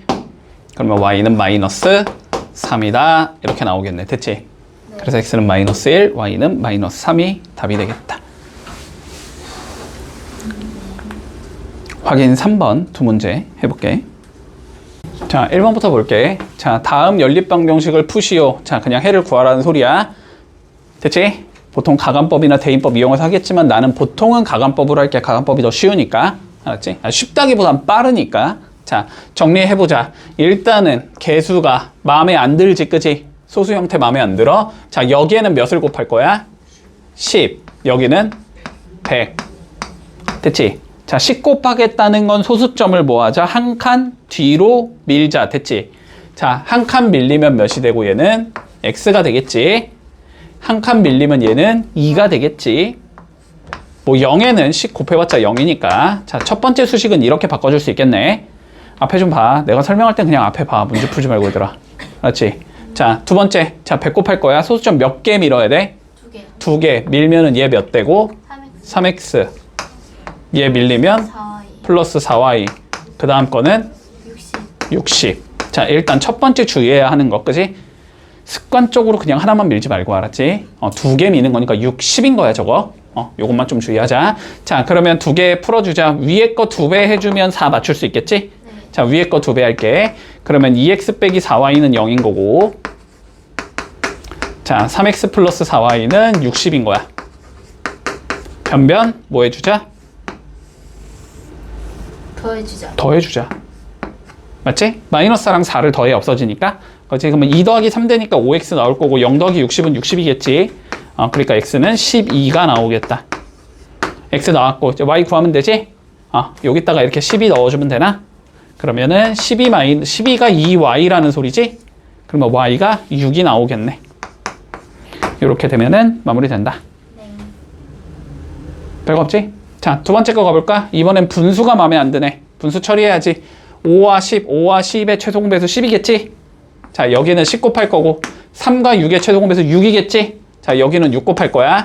그러면 y는 마이너스 3이다 이렇게 나오겠네. 됐지? 그래서 x는 마이너스 1, y는 마이너스 3이 답이 되겠다. 확인 3번 두 문제 해볼게. 자, 1번부터 볼게. 자, 다음 연립방정식을 푸시오. 자, 그냥 해를 구하라는 소리야. 됐지? 보통 가간법이나 대인법 이용해서 하겠지만 나는 보통은 가간법으로 할게. 가간법이 더 쉬우니까. 알았지? 쉽다기보단 빠르니까. 자, 정리해보자. 일단은 개수가 마음에 안 들지, 그지? 소수 형태 마음에 안 들어. 자, 여기에는 몇을 곱할 거야? 10. 여기는 100. 됐지? 자, 10 곱하겠다는 건 소수점을 뭐 하자? 한 칸 뒤로 밀자. 됐지? 자, 한 칸 밀리면 몇이 되고 얘는 x가 되겠지? 한 칸 밀리면 얘는 2가 되겠지. 뭐 0에는 10 곱해봤자 0이니까. 자, 첫 번째 수식은 이렇게 바꿔줄 수 있겠네. 앞에 좀 봐. 내가 설명할 땐 그냥 앞에 봐. 문제 풀지 말고 얘들아. 그렇지? 자, 두 번째. 자, 배꼽할 거야. 소수점 몇 개 밀어야 돼? 2개. 2개. 밀면은 얘 몇 되고? 3x. 3x. 얘 밀리면 4y. 플러스 4y. 그 다음 거는 60. 60. 자, 일단 첫 번째 주의해야 하는 거, 그지? 습관적으로 그냥 하나만 밀지 말고, 알았지? 2개 미는 거니까 60인 거야, 저거. 요것만 좀 주의하자. 자, 그러면 2개 풀어주자. 위에 거 2배 해주면 4 맞출 수 있겠지? 네. 자, 위에 거 2배 할게. 그러면 2x 빼기 4y는 0인 거고. 자, 3x 플러스 4y는 60인 거야. 변변, 뭐 해주자? 더해주자. 더해주자. 맞지? 마이너스랑 4를 더해 없어지니까. 그렇지? 그러면 2 더하기 3 되니까 5x 나올 거고 0 더하기 60은 60이겠지. 그러니까 x는 12가 나오겠다. x 나왔고 이제 y 구하면 되지? 여기다가 이렇게 12 넣어주면 되나? 그러면은 12가 2y라는 소리지? 그러면 y가 6이 나오겠네. 이렇게 되면은 마무리된다. 네. 별거 없지? 자, 두 번째 거 가볼까? 이번엔 분수가 마음에 안 드네. 분수 처리해야지. 5와 10, 5와 10의 최소공배수 10이겠지? 자, 여기는 10 곱할 거고 3과 6의 최소공배수 6이겠지? 자, 여기는 6 곱할 거야.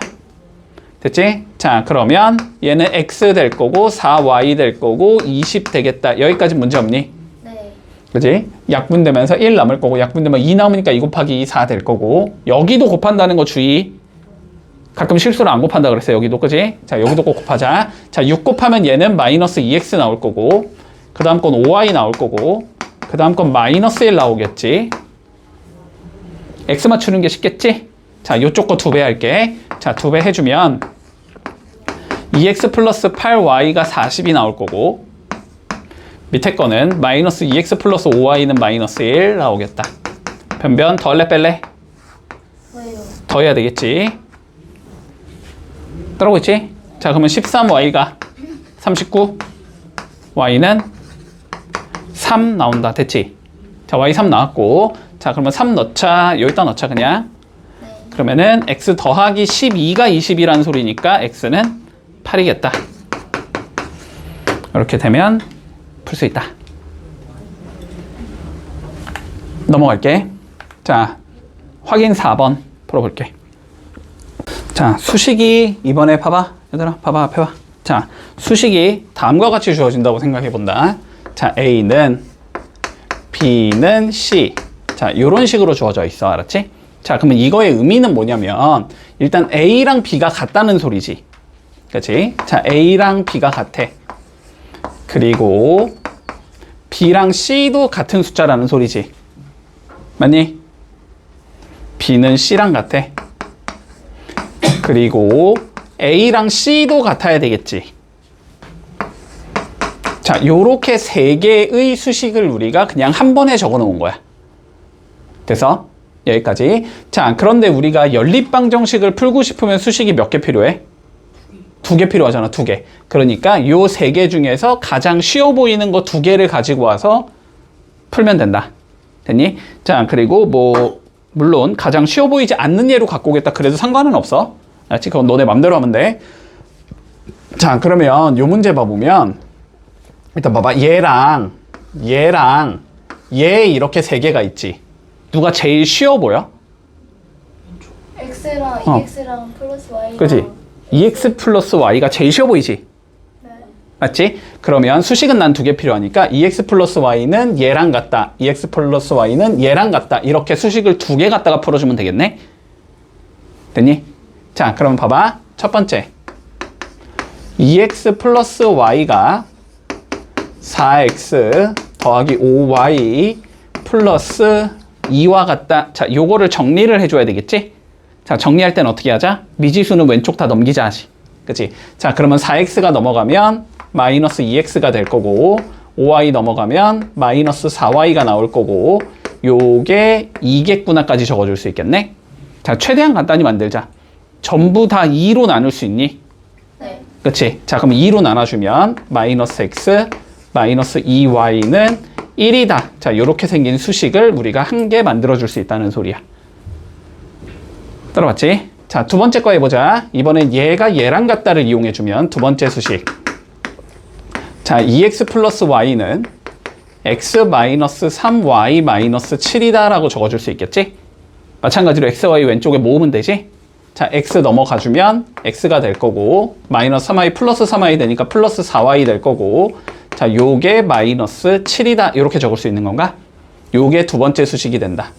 됐지? 자, 그러면 얘는 x 될 거고 4y 될 거고 20 되겠다. 여기까지 문제 없니? 네. 그지? 약분되면서 1 남을 거고 약분되면 2 남으니까 2 곱하기 2, 4 될 거고 여기도 곱한다는 거 주의. 가끔 실수로 안 곱한다 그랬어. 여기도. 그지? 자, 여기도 꼭 곱하자. 자, 6 곱하면 얘는 마이너스 2x 나올 거고 그 다음 건 5y 나올 거고 그 다음 건 마이너스 1 나오겠지. x 맞추는 게 쉽겠지? 자, 요쪽 거 2배 할게. 자, 2배 해주면 2x 플러스 8y가 40이 나올 거고 밑에 거는 마이너스 2x 플러스 5y는 마이너스 1 나오겠다. 변변 더할래 뺄래? 왜요? 더해야 되겠지. 따라오고 있지? 자, 그러면 13y가 39 y는 3 나온다. 됐지? 자, y 3 나왔고 자, 그러면 3 넣자. 여기다 넣자 그냥. 네. 그러면은 x 더하기 12가 20이라는 소리니까 x는 8이겠다. 이렇게 되면 풀 수 있다. 넘어갈게. 자, 확인 4번 풀어볼게. 자, 수식이 이번에 봐봐. 얘들아, 봐봐. 앞에 봐. 자, 수식이 다음과 같이 주어진다고 생각해 본다. 자, A는 B는 C. 자, 이런 식으로 주어져 있어. 알았지? 자, 그러면 이거의 의미는 뭐냐면 일단 A랑 B가 같다는 소리지. 그치? 자, A랑 B가 같아. 그리고 B랑 C도 같은 숫자라는 소리지. 맞니? B는 C랑 같아. 그리고 A랑 C도 같아야 되겠지. 자, 요렇게 세 개의 수식을 우리가 그냥 한 번에 적어 놓은 거야. 그래서 여기까지. 자, 그런데 우리가 연립방정식을 풀고 싶으면 수식이 몇 개 필요해? 2개 필요하잖아, 2개. 그러니까 요 3개 중에서 가장 쉬워 보이는 거 2개를 가지고 와서 풀면 된다. 됐니? 자, 그리고 뭐 물론 가장 쉬워 보이지 않는 예로 갖고 오겠다. 그래도 상관은 없어. 알았지? 그건 너네 맘대로 하면 돼. 자, 그러면 요 문제 봐보면 일단 봐봐. 얘랑 얘 이렇게 3개가 있지. 누가 제일 쉬워 보여? x랑 2x랑 플러스 y랑. 그치? 2x 플러스 y가 제일 쉬워 보이지? 네. 맞지? 그러면 수식은 난 2개 필요하니까 2x 플러스 y는 얘랑 같다. 2x 플러스 y는 얘랑 같다. 이렇게 수식을 2개 갖다가 풀어주면 되겠네? 됐니? 자, 그럼 봐봐. 첫 번째. 2x 플러스 y가 4x 더하기 5y 플러스 2와 같다. 자, 요거를 정리를 해줘야 되겠지? 자, 정리할 땐 어떻게 하자? 미지수는 왼쪽 다 넘기자 하지. 그치? 자, 그러면 4x가 넘어가면 마이너스 2x가 될 거고 5y 넘어가면 마이너스 4y가 나올 거고 요게 2겠구나까지 적어줄 수 있겠네? 자, 최대한 간단히 만들자. 전부 다 2로 나눌 수 있니? 네. 그치? 자, 그럼 2로 나눠주면 마이너스 x 마이너스 2y는 1이다. 자, 요렇게 생긴 수식을 우리가 한 개 만들어줄 수 있다는 소리야. 들어봤지? 자, 두 번째 거 해보자. 이번엔 얘가 얘랑 같다를 이용해주면 두 번째 수식. 자, 2x 플러스 y는 x 마이너스 3y 마이너스 7이다 라고 적어줄 수 있겠지? 마찬가지로 x, y 왼쪽에 모으면 되지? 자, x 넘어가주면 x가 될 거고 마이너스 3y 플러스 3y 되니까 플러스 4y 될 거고 자, 요게 마이너스 7이다 이렇게 적을 수 있는 건가? 요게 두 번째 수식이 된다.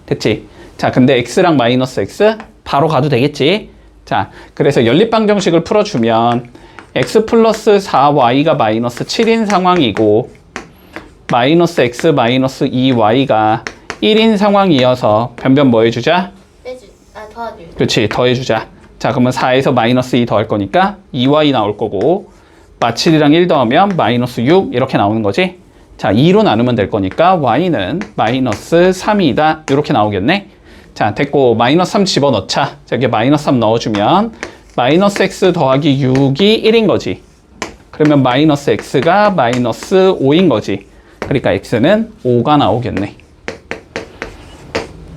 됐지? 자, 근데 x랑 마이너스 x 바로 가도 되겠지? 자, 그래서 연립방정식을 풀어주면 x 플러스 4y가 마이너스 7인 상황이고 마이너스 x 마이너스 2y가 1인 상황이어서 변변 뭐 해주자? 더하죠. 그렇지, 더해주자. 자, 그러면 4에서 마이너스 2 더할 거니까 2y 나올 거고 마 7이랑 1 더하면 마이너스 6 이렇게 나오는 거지. 자, 2로 나누면 될 거니까 y는 마이너스 3이다 이렇게 나오겠네. 자, 됐고 마이너스 3 집어넣자. 자, 여기 마이너스 3 넣어주면 마이너스 x 더하기 6이 1인 거지. 그러면 마이너스 x가 마이너스 5인 거지. 그러니까 x는 5가 나오겠네.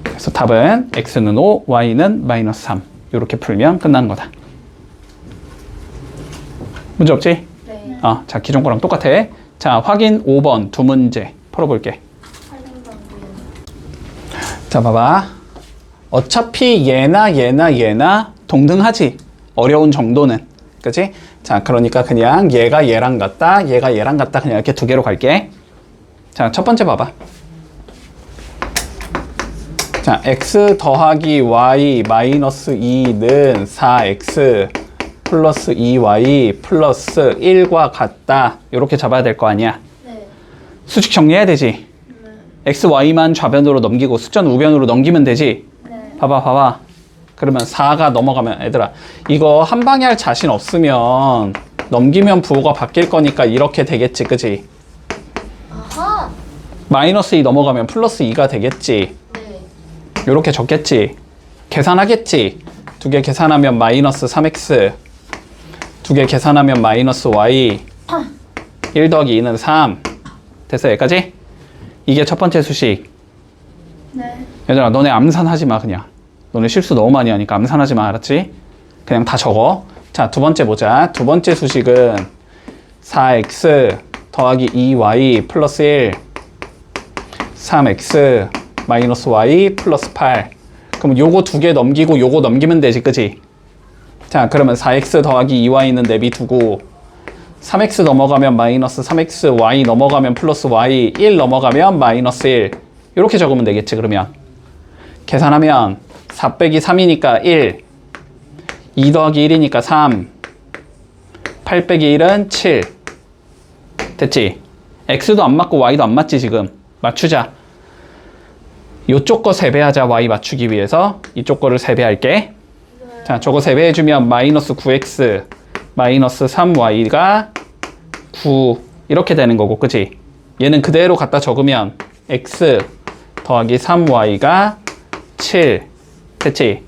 그래서 답은 x는 5, y는 마이너스 3 이렇게 풀면 끝나는 거다. 문제 없지? 네. 자, 기존 거랑 똑같아. 자, 확인 5번 두 문제 풀어볼게. 자, 봐봐. 어차피 얘나 동등하지. 어려운 정도는. 그치? 자, 그러니까 그냥 얘가 얘랑 같다, 얘가 얘랑 같다 그냥 이렇게 두 개로 갈게. 자, 첫 번째 봐봐. 자, x 더하기 y 마이너스 2는 4x 플러스 2y 플러스 1과 같다. 이렇게 잡아야 될 거 아니야. 네. 수직 정리해야 되지. x, y만 좌변으로 넘기고 숫자는 우변으로 넘기면 되지. 네. 봐봐. 그러면 4가 넘어가면 얘들아 이거 한 방에 할 자신 없으면 넘기면 부호가 바뀔 거니까 이렇게 되겠지. 그지? 아하. 마이너스 2 넘어가면 플러스 2가 되겠지. 네. 이렇게 적겠지. 계산하겠지. 두 개 계산하면 마이너스 3x 두 개 계산하면 마이너스 y 1 더하기 2는 3 됐어. 여기까지? 이게 첫 번째 수식. 네. 얘들아 너네 암산하지 마. 그냥 너네 실수 너무 많이 하니까 암산하지 마. 알았지? 그냥 다 적어. 자, 두 번째 보자. 두 번째 수식은 4x 더하기 2y 플러스 1 3x 마이너스 y 플러스 8 그럼 요거 두 개 넘기고 요거 넘기면 되지. 그지? 자, 그러면 4x 더하기 2y는 내비두고 3x 넘어가면 마이너스 3x y 넘어가면 플러스 y 1 넘어가면 마이너스 1 이렇게 적으면 되겠지. 그러면 계산하면 4 빼기 3이니까 1 2 더하기 1이니까 3 8 빼기 1은 7 됐지? x도 안 맞고 y도 안 맞지. 지금 맞추자. 요쪽 거 3배하자. y 맞추기 위해서 이쪽 거를 3배할게. 자, 저거 3배해주면 마이너스 9x 마이너스 3y가 9 이렇게 되는 거고. 그치? 얘는 그대로 갖다 적으면 x 더하기 3y가 7 됐지?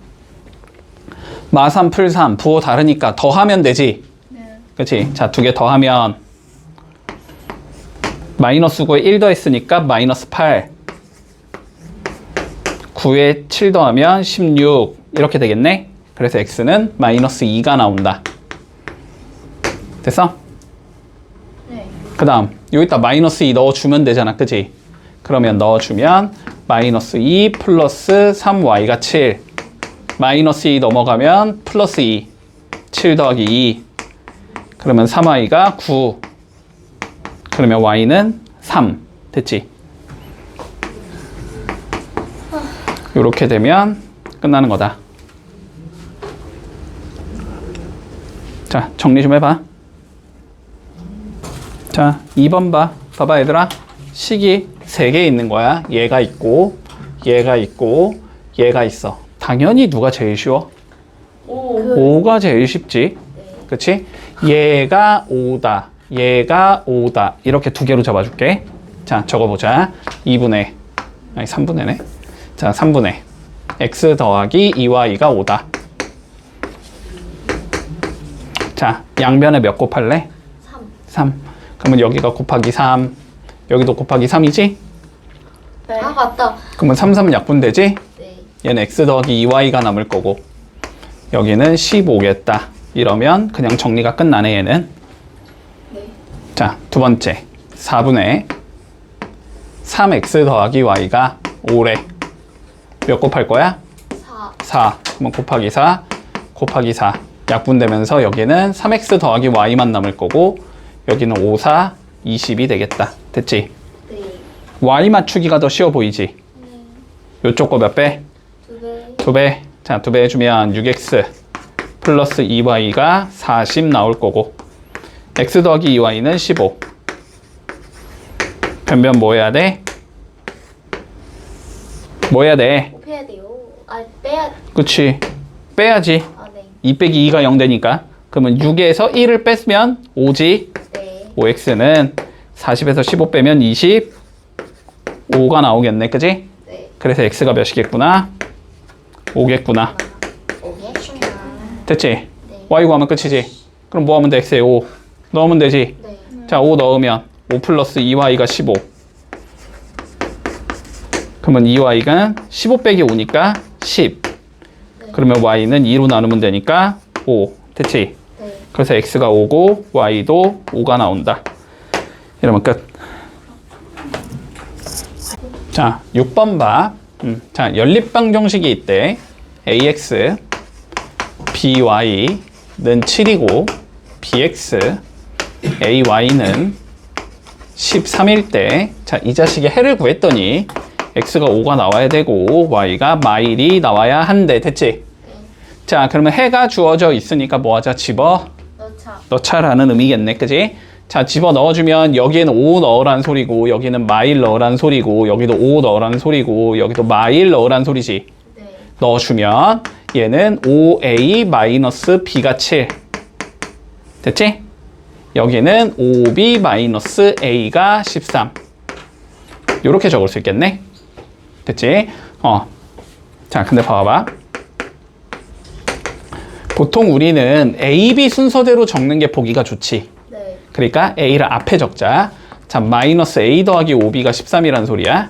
마3 풀3 부호 다르니까 더하면 되지. 네. 그치? 자, 두 개 더하면 마이너스 9에 1 더했으니까 마이너스 8 9에 7 더하면 16 이렇게 되겠네. 그래서 x는 마이너스 2가 나온다. 됐어? 네. 그 다음 여기다 마이너스 2 넣어주면 되잖아. 그치? 그러면 넣어주면 마이너스 2 플러스 3y가 7 마이너스 2 넘어가면 플러스 2 7 더하기 2 그러면 3y가 9 그러면 y는 3 됐지? 이렇게 되면 끝나는 거다. 자, 정리 좀 해봐. 자, 2번 봐봐 얘들아. 식이 3개 있는 거야. 얘가 있고 얘가 있고 얘가 있어. 당연히 누가 제일 쉬워? 5가 제일 쉽지. 그치? 얘가 5다. 얘가 5다. 이렇게 두 개로 잡아줄게. 자, 적어보자. 2분의 아니 3분의네. 자, 3분의 x 더하기 2y가 5다. 자, 양변에 몇 곱할래? 3. 그러면 여기가 곱하기 3 여기도 곱하기 3이지? 네. 아, 맞다. 그러면 3, 3 약분되지? 네. 얘는 x 더하기 2y가 남을 거고 여기는 15겠다. 이러면 그냥 정리가 끝나네 얘는. 네. 자, 두 번째 4분의 3x 더하기 y가 5래. 몇 곱할 거야? 4. 4. 그러면 곱하기 4 곱하기 4 약분되면서 여기는 3x 더하기 y만 남을 거고 여기는 5, 4, 20이 되겠다. 됐지? 네. y 맞추기가 더 쉬워 보이지? 요쪽 거 몇 배? 2배. 2배. 자, 2배 해주면 6x 플러스 2y가 40 나올 거고 x 더하기 2y는 15. 변변 뭐 해야 돼? 뭐 해야 돼? 곱해야 돼요. 아, 빼야. 그치? 빼야지. 아, 네. 2 빼기 2가 0 되니까. 그러면 6에서 1을 뺐으면 5지. 네. 5x는 40에서 15 빼면 25가 나오겠네. 그지? 네. 그래서 x가 몇이겠구나? 5겠구나. 5개. 됐지? 네. y 구하면 끝이지? 그럼 뭐 하면 돼? x에 5 넣으면 되지? 네. 자, 5 넣으면 5 플러스 2y가 15. 그러면 2y가 15 빼기 5니까 10. 네. 그러면 y는 2로 나누면 되니까 5. 됐지? 네. 그래서 x가 5고 y도 5가 나온다. 이러면 끝. 자, 6번 봐. 자, 연립방정식이 있대. ax by는 7이고 bx ay는 13일 때, 자, 이 자식의 해를 구했더니 x가 5가 나와야 되고 y가 마일이 나와야 한대. 됐지? 자, 그러면 해가 주어져 있으니까 뭐 하자? 집어 넣자. 넣자라는 의미겠네. 그지? 자, 집어 넣어주면 여기에는 5 넣으란 소리고 여기는 마일 넣으란 소리고 여기도 5 넣으란 소리고 여기도 마일 넣으란 소리지. 네. 넣어주면 얘는 5a 마이너스 b가 7. 됐지? 여기는 5b 마이너스 a가 13. 요렇게 적을 수 있겠네. 됐지? 자, 근데 봐봐. 보통 우리는 A, B 순서대로 적는 게 보기가 좋지. 네. 그러니까 A를 앞에 적자. 자, 마이너스 A 더하기 5B가 13이란 소리야.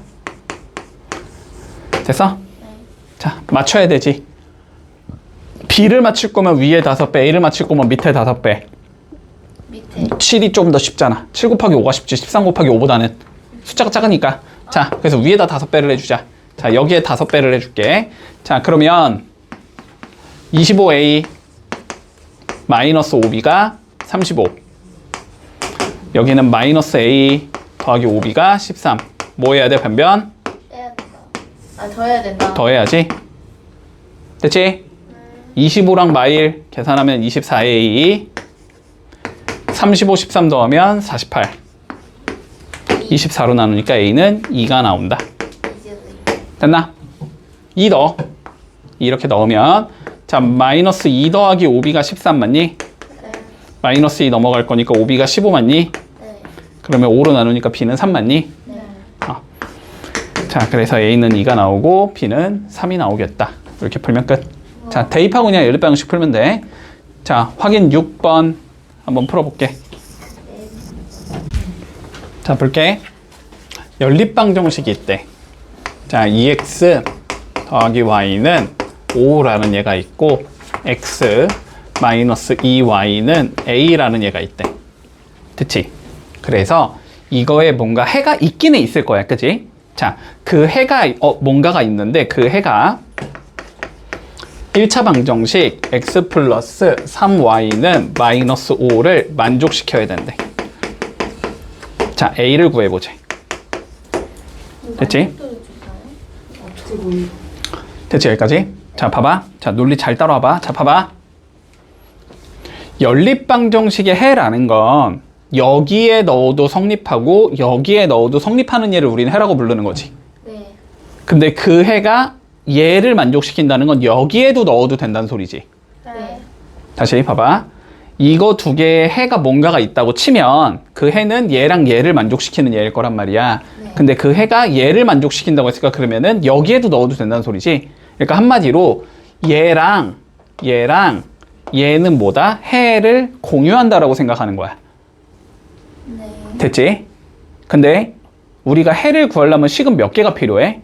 됐어? 네. 자, 맞춰야 되지. B를 맞출 거면 위에 5배, A를 맞출 거면 밑에 5배. 밑에. 7이 좀 더 쉽잖아. 7 곱하기 5가 쉽지. 13 곱하기 5보다는 숫자가 작으니까. 자, 그래서 위에다 5배를 해주자. 자, 여기에 5배를 해줄게. 자, 그러면 25A 마이너스 5B가 35. 여기는 마이너스 A 더하기 5B가 13. 뭐 해야 돼, 변변? 빼야 된다. 아, 더 해야 된다. 더해야지. 됐지? 25랑 마일 계산하면 24A. 35, 13 더하면 48. 24로 나누니까 A는 2가 나온다. 이제 됐나? 2 넣어. 이렇게 넣으면 자, 마이너스 2 더하기 5B가 13 맞니? 네. 마이너스 2 넘어갈 거니까 5B가 15 맞니? 네. 그러면 5로 나누니까 B는 3 맞니? 네. 자, 그래서 A는 2가 나오고 B는 3이 나오겠다. 이렇게 풀면 끝. 자, 대입하고 그냥 연립방정식 풀면 돼. 자, 확인 6번 한번 풀어볼게. 자, 볼게. 연립방정식이 있대. 자, 2x 더하기 y는 5라는 얘가 있고 x 마이너스 2y는 a라는 얘가 있대. 됐지? 그래서 이거에 뭔가 해가 있기는 있을 거야. 그치? 자, 그 해가 뭔가가 있는데 그 해가 1차 방정식 x 플러스 3y는 마이너스 5를 만족시켜야 된대. 자, a를 구해보자. 됐지? 어떻게 보니? 됐지? 여기까지? 자, 봐봐. 자, 논리 잘 따라와봐. 자, 봐봐. 연립방정식의 해라는 건 여기에 넣어도 성립하고 여기에 넣어도 성립하는 얘를 우리는 해라고 부르는 거지. 네. 근데 그 해가 얘를 만족시킨다는 건 여기에도 넣어도 된다는 소리지. 네. 다시 봐봐. 이거 두 개의 해가 뭔가가 있다고 치면 그 해는 얘랑 얘를 만족시키는 얘일 거란 말이야. 네. 근데 그 해가 얘를 만족시킨다고 했으니까 그러면은 여기에도 넣어도 된다는 소리지. 그러니까 한마디로 얘랑 얘는 뭐다? 해를 공유한다라고 생각하는 거야. 네. 됐지? 근데 우리가 해를 구하려면 식은 몇 개가 필요해?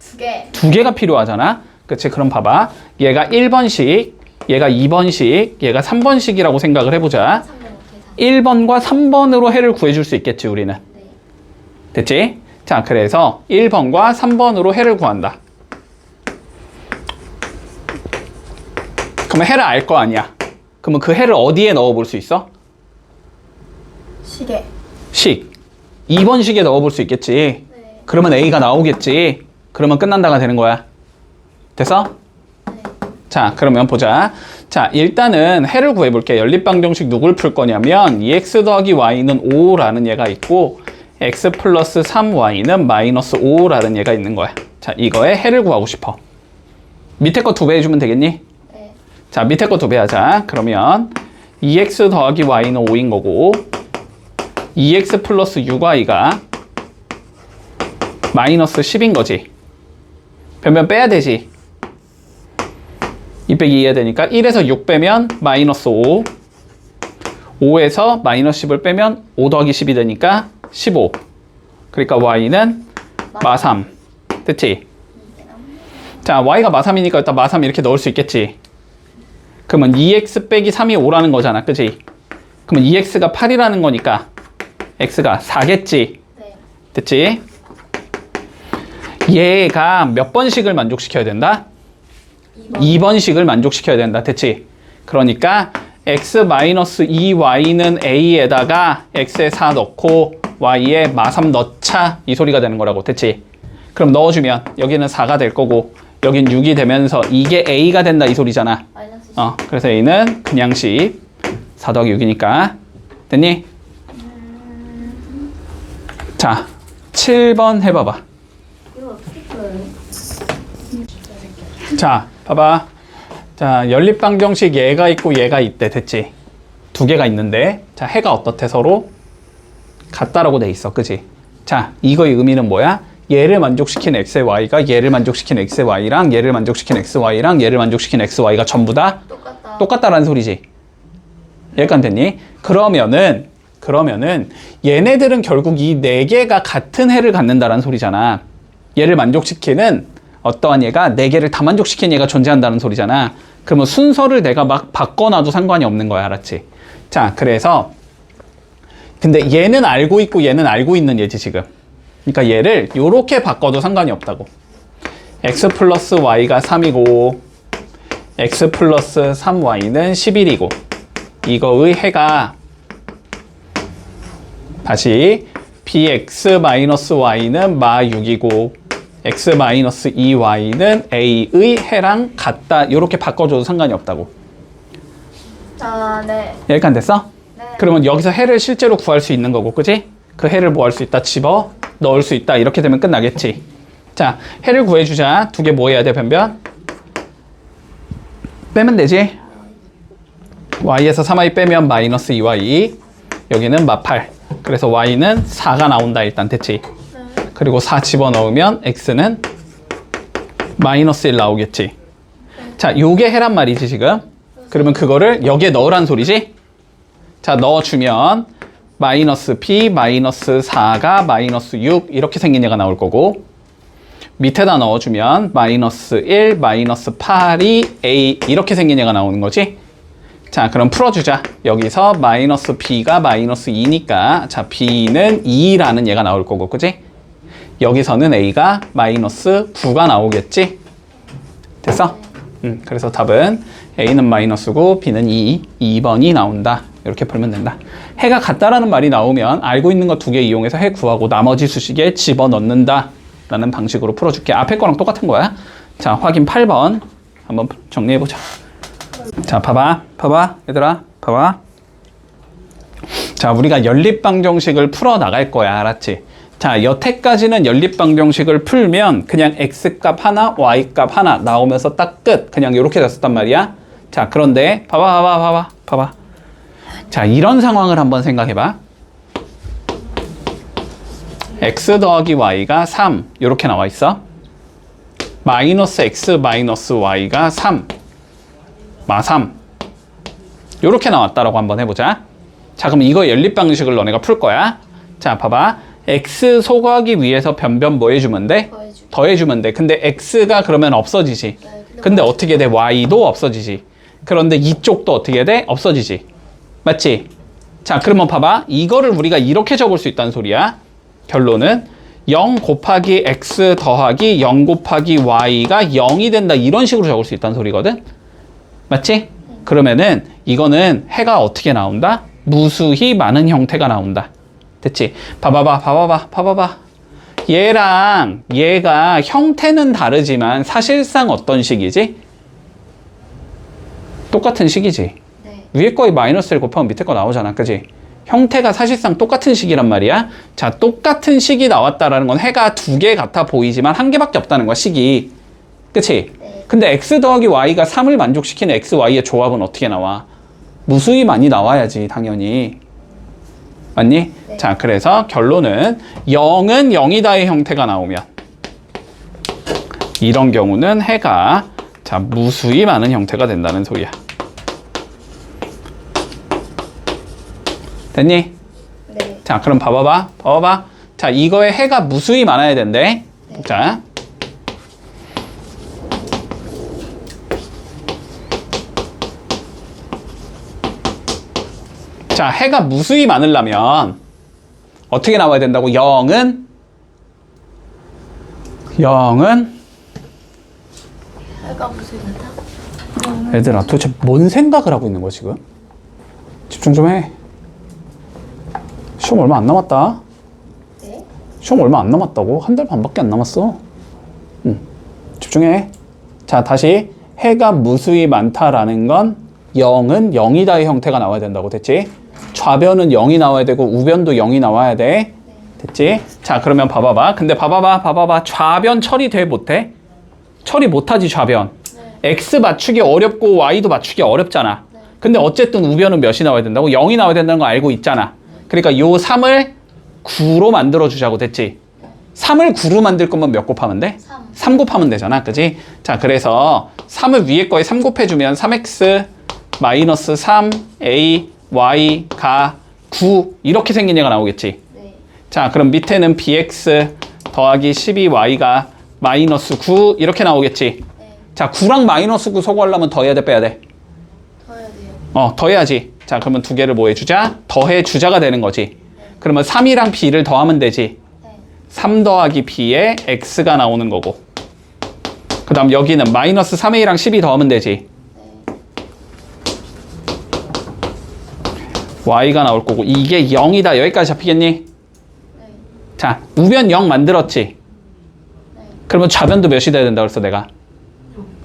2개. 2개가 필요하잖아. 그치? 그럼 봐봐. 얘가 1번씩, 얘가 2번씩, 얘가 3번씩이라고 생각을 해보자. 1번과 3번으로 해를 구해줄 수 있겠지, 우리는. 네. 됐지? 자, 그래서 1번과 3번으로 해를 구한다. 그러면 해를 알 거 아니야. 그러면 그 해를 어디에 넣어볼 수 있어? 시계. 식. 2번식에 넣어볼 수 있겠지. 네. 그러면 A가 나오겠지. 그러면 끝난다가 되는 거야. 됐어? 네. 자, 그러면 보자. 자, 일단은 해를 구해볼게. 연립방정식 누굴 풀 거냐면 2x 더하기 y는 5라는 얘가 있고 x 플러스 3y는 마이너스 5라는 얘가 있는 거야. 자, 이거에 해를 구하고 싶어. 밑에 거 2배 해주면 되겠니? 네. 자, 밑에 거 2배 하자. 그러면 2x 더하기 y는 5인 거고 2x 플러스 6y가 마이너스 10인 거지. 변변 빼야 되지. 2 빼기 2 해야 되니까 1에서 6 빼면 마이너스 5 5에서 마이너스 10을 빼면 5 더하기 10이 되니까 15 그러니까 y는 마3 됐지? 자, y가 마3이니까 일단 마3 이렇게 넣을 수 있겠지. 그러면 2x 빼기 3이 5라는 거잖아, 그치? 그러면 2x가 8이라는 거니까 x가 4겠지. 네. 됐지? 얘가 몇 번씩을 만족시켜야 된다? 2번씩을 만족시켜야 된다. 됐지? 그러니까 x-2y는 a에다가 x에 4 넣고 y에 마3 넣자 이 소리가 되는 거라고. 됐지? 그럼 넣어주면 여기는 4가 될 거고 여긴 6이 되면서 이게 a가 된다 이 소리잖아. 마이너스 10. 그래서 a는 그냥 10 4 더하기 6이니까 됐니? 자, 7번 해봐봐. 이거 어떻게 풀어요? 자, 봐봐. 자, 연립방정식 얘가 있고 얘가 있대. 됐지? 두 개가 있는데 자, 해가 어떻대 서로? 같다라고 돼 있어. 그지? 자, 이거의 의미는 뭐야? 얘를 만족시킨 x의 y가 얘를 만족시킨 x의 y랑 얘를 만족시킨 xy랑 얘를 만족시킨 xy가 전부 다 똑같다. 똑같다라는 소리지. 여기까지 됐니? 그러면은 얘네들은 결국 이 네 개가 같은 해를 갖는다라는 소리잖아. 얘를 만족시키는 어떠한 얘가 네 개를 다 만족시킨 얘가 존재한다는 소리잖아. 그러면 순서를 내가 막 바꿔놔도 상관이 없는 거야. 알았지? 자, 그래서 근데 얘는 알고 있고 얘는 알고 있는 얘지 지금. 그러니까 얘를 요렇게 바꿔도 상관이 없다고. x 플러스 y가 3이고 x 플러스 3y는 11이고 이거의 해가 다시 bx-y는 마6이고 x-2y는 a의 해랑 같다. 이렇게 바꿔줘도 상관이 없다고. 아, 네. 여기까지 됐어? 네. 그러면 여기서 해를 실제로 구할 수 있는 거고, 그지? 그 해를 뭐 할 수 있다? 집어 넣을 수 있다. 이렇게 되면 끝나겠지. 자, 해를 구해주자. 두 개 뭐 해야 돼, 변변? 빼면 되지? y에서 3y 빼면 마이너스 2y. 여기는 마8. 그래서 y는 4가 나온다. 일단 됐지? 네. 그리고 4 집어넣으면 x는 마이너스 1 나오겠지. 자, 요게 해란 말이지 지금. 그러면 그거를 여기에 넣으란 소리지. 자, 넣어주면 마이너스 p 마이너스 4가 마이너스 6 이렇게 생긴 얘가 나올 거고 밑에다 넣어주면 마이너스 1 마이너스 8이 a 이렇게 생긴 얘가 나오는 거지. 자, 그럼 풀어주자. 여기서 마이너스 b가 마이너스 2니까 자, b는 2라는 얘가 나올 거고, 그지? 여기서는 a가 마이너스 9가 나오겠지? 됐어? 그래서 답은 a는 마이너스고 b는 2번이 나온다. 이렇게 풀면 된다. 해가 같다라는 말이 나오면 알고 있는 거 두 개 이용해서 해 구하고 나머지 수식에 집어넣는다 라는 방식으로 풀어줄게. 앞에 거랑 똑같은 거야. 자, 확인 8번 한번 정리해보자. 자, 봐봐 얘들아, 봐봐. 자, 우리가 연립방정식을 풀어 나갈 거야. 알았지? 자, 여태까지는 연립방정식을 풀면 그냥 x값 하나 y값 하나 나오면서 딱 끝. 그냥 이렇게 됐었단 말이야. 자, 그런데 봐봐. 자, 이런 상황을 한번 생각해봐. x 더하기 y가 3 이렇게 나와 있어. 마이너스 x 마이너스 y가 3 마3 이렇게 나왔다라고 한번 해보자. 자, 그럼 이거 연립방식을 너네가 풀 거야. 자, 봐봐. x 소거하기 위해서 변변 뭐 해주면 돼? 더해주기. 더해주면 돼. 근데 x가 그러면 없어지지. 네, 근데 어떻게 돼? y도 없어지지. 그런데 이쪽도 어떻게 돼? 없어지지. 맞지? 자, 그러면 봐봐. 이거를 우리가 이렇게 적을 수 있다는 소리야. 결론은 0 곱하기 x 더하기 0 곱하기 y가 0이 된다. 이런 식으로 적을 수 있다는 소리거든. 맞지? 그러면은 이거는 해가 어떻게 나온다? 무수히 많은 형태가 나온다. 됐지? 봐봐봐. 얘랑 얘가 형태는 다르지만 사실상 어떤 식이지? 똑같은 식이지. 네. 위에 거에 마이너스 1 곱하면 밑에 거 나오잖아. 그지? 형태가 사실상 똑같은 식이란 말이야. 자, 똑같은 식이 나왔다라는 건 해가 두 개 같아 보이지만 한 개밖에 없다는 거야, 식이. 그치? 네. 근데 x 더하기 y가 3을 만족시키는 x, y의 조합은 어떻게 나와? 무수히 많이 나와야지, 당연히. 맞니? 네. 자, 그래서 결론은 0은 0이다의 형태가 나오면 이런 경우는 해가 자, 무수히 많은 형태가 된다는 소리야. 됐니? 네. 자, 그럼 봐봐. 자, 이거에 해가 무수히 많아야 된대. 네. 자. 자, 해가 무수히 많으려면 어떻게 나와야 된다고? 0은 해가 무슨 일이다? 얘들아, 도대체 뭔 생각을 하고 있는 거야, 지금? 집중 좀 해. 시험 얼마 안 남았다. 네. 시험 얼마 안 남았다고? 한 달 반밖에 안 남았어. 집중해. 자, 다시. 해가 무수히 많다라는 건 0은 0이다의 형태가 나와야 된다고. 됐지? 좌변은 0이 나와야 되고 우변도 0이 나와야 돼. 됐지? 자, 그러면 봐봐봐. 근데 봐봐봐. 좌변 처리 돼 못해? 처리 못하지, 좌변. 네. x 맞추기 어렵고 y도 맞추기 어렵잖아. 네. 근데 어쨌든 우변은 몇이 나와야 된다고? 0이 나와야 된다는 거 알고 있잖아. 그러니까 요 3을 9로 만들어 주자고. 됐지? 3을 9로 만들 거면 몇 곱하면 돼? 3. 3 곱하면 되잖아. 그지? 자, 그래서 3을 위에 거에 3 곱해주면 3x 마이너스 3a y가 9 이렇게 생긴 얘가 나오겠지. 네. 자, 그럼 밑에는 bx 더하기 12y가 마이너스 9 이렇게 나오겠지. 네. 자, 9랑 마이너스 9 소거하려면 더해야 돼, 빼야 돼? 더 해야 돼요. 더해야지. 자, 그러면 두 개를 뭐 해주자? 더해주자가 되는 거지. 그러면 3이랑 b를 더하면 되지. 네. 3 더하기 b에 x가 나오는 거고. 그 다음 여기는 마이너스 3a랑 12 더하면 되지. 네. y가 나올 거고. 이게 0이다. 여기까지 잡히겠니? 네. 자, 우변 0 만들었지? 네. 그러면 좌변도 몇이 돼야 된다고 그랬어, 내가?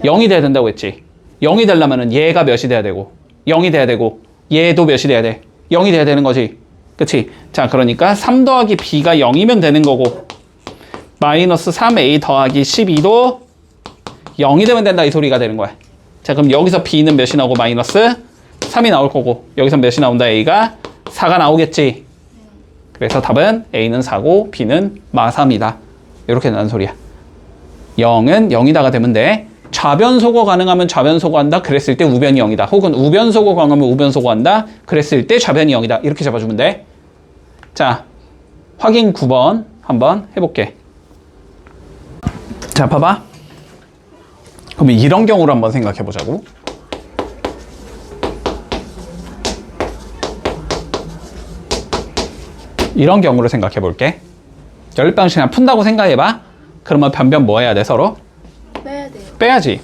0이 돼야 된다고 했지. 0이 되려면은 얘가 몇이 돼야 되고, 0이 돼야 되고, 얘도 몇이 돼야 돼? 0이 돼야 되는 거지. 그치? 자, 그러니까 3 더하기 b가 0이면 되는 거고, 마이너스 3a 더하기 12도 0이 되면 된다, 이 소리가 되는 거야. 자, 그럼 여기서 b는 몇이 나오고, 마이너스 3이 나올 거고, 여기서 몇이 나온다, a가 4가 나오겠지. 그래서 답은 a는 4고 b는 마3이다. 이렇게 나는 소리야. 0은 0이다가 되면 돼. 좌변 소거 가능하면 좌변 소거한다. 그랬을 때 우변이 0이다. 혹은 우변 소거 가능하면 우변 소거한다. 그랬을 때 좌변이 0이다. 이렇게 잡아주면 돼. 자, 확인 9번 한번 해볼게. 자, 봐봐. 그럼 이런 경우를 한번 생각해 보자고. 이런 경우를 생각해 볼게. 연립방식 그냥 푼다고 생각해봐. 그러면 변변 뭐 해야 돼, 서로? 빼야 돼요. 빼야지.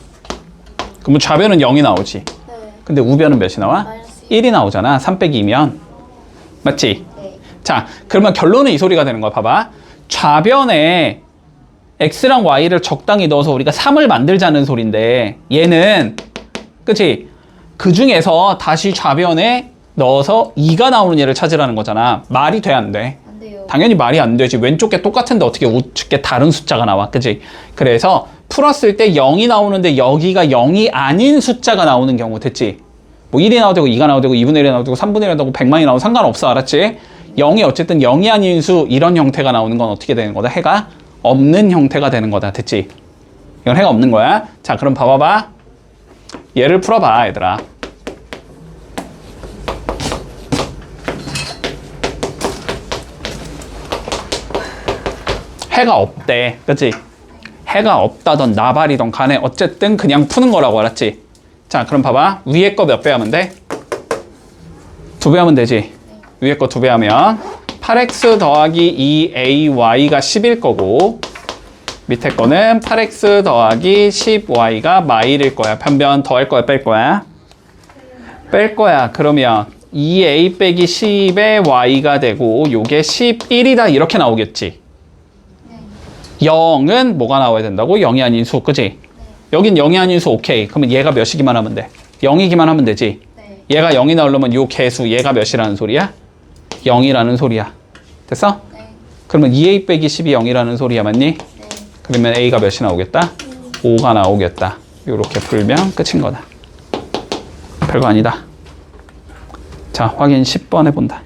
그러면 좌변은 0이 나오지. 네. 근데 우변은 몇이 나와? 마이너스 1이 나오잖아. 3 빼기 2면. 맞지? 네. 자, 그러면 결론은 이 소리가 되는 거야. 봐봐. 좌변에 x랑 y를 적당히 넣어서 우리가 3을 만들자는 소린데, 얘는, 그치? 그 중에서 다시 좌변에 넣어서 2가 나오는 얘를 찾으라는 거잖아. 말이 돼, 안 돼? 안 돼요. 당연히 말이 안 되지. 왼쪽 게 똑같은데 어떻게 우측 게 다른 숫자가 나와. 그치? 그래서 풀었을 때 0이 나오는데 여기가 0이 아닌 숫자가 나오는 경우. 됐지? 뭐 1이 나와도 되고 2가 나와도 되고 2분의 1이 나와도 되고 3분의 1이 나와도 되고 100만이 나와도 상관없어. 알았지? 0이 어쨌든 0이 아닌 수 이런 형태가 나오는 건 어떻게 되는 거다? 해가 없는 형태가 되는 거다. 됐지? 이건 해가 없는 거야. 자, 그럼 봐봐봐. 얘를 풀어봐, 얘들아. 해가 없대. 그치? 해가 없다던 나발이던 간에 어쨌든 그냥 푸는 거라고 알았지? 자, 그럼 봐봐. 위에 거 몇 배 하면 돼? 2배 하면 되지? 위에 거 2배 하면 8x 더하기 2ay가 10일 거고 밑에 거는 8x 더하기 10y가 마일일 거야. 변변 더할 거야, 뺄 거야? 뺄 거야. 그러면 2a 빼기 10의 y가 되고 요게 11이다 이렇게 나오겠지? 0은 뭐가 나와야 된다고? 0이 아닌 수, 그지? 여긴 0이 아닌 수 오케이. 그러면 얘가 몇이기만 하면 돼? 0이기만 하면 되지? 네. 얘가 0이 나오려면 요 개수 얘가 몇이라는 소리야? 0이라는 소리야. 됐어? 네. 그러면 2a 빼기 10이 0이라는 소리야, 맞니? 네. 그러면 a가 몇이 나오겠다? 5가 나오겠다. 요렇게 풀면 끝인 거다. 별거 아니다. 자, 확인 10번 해본다.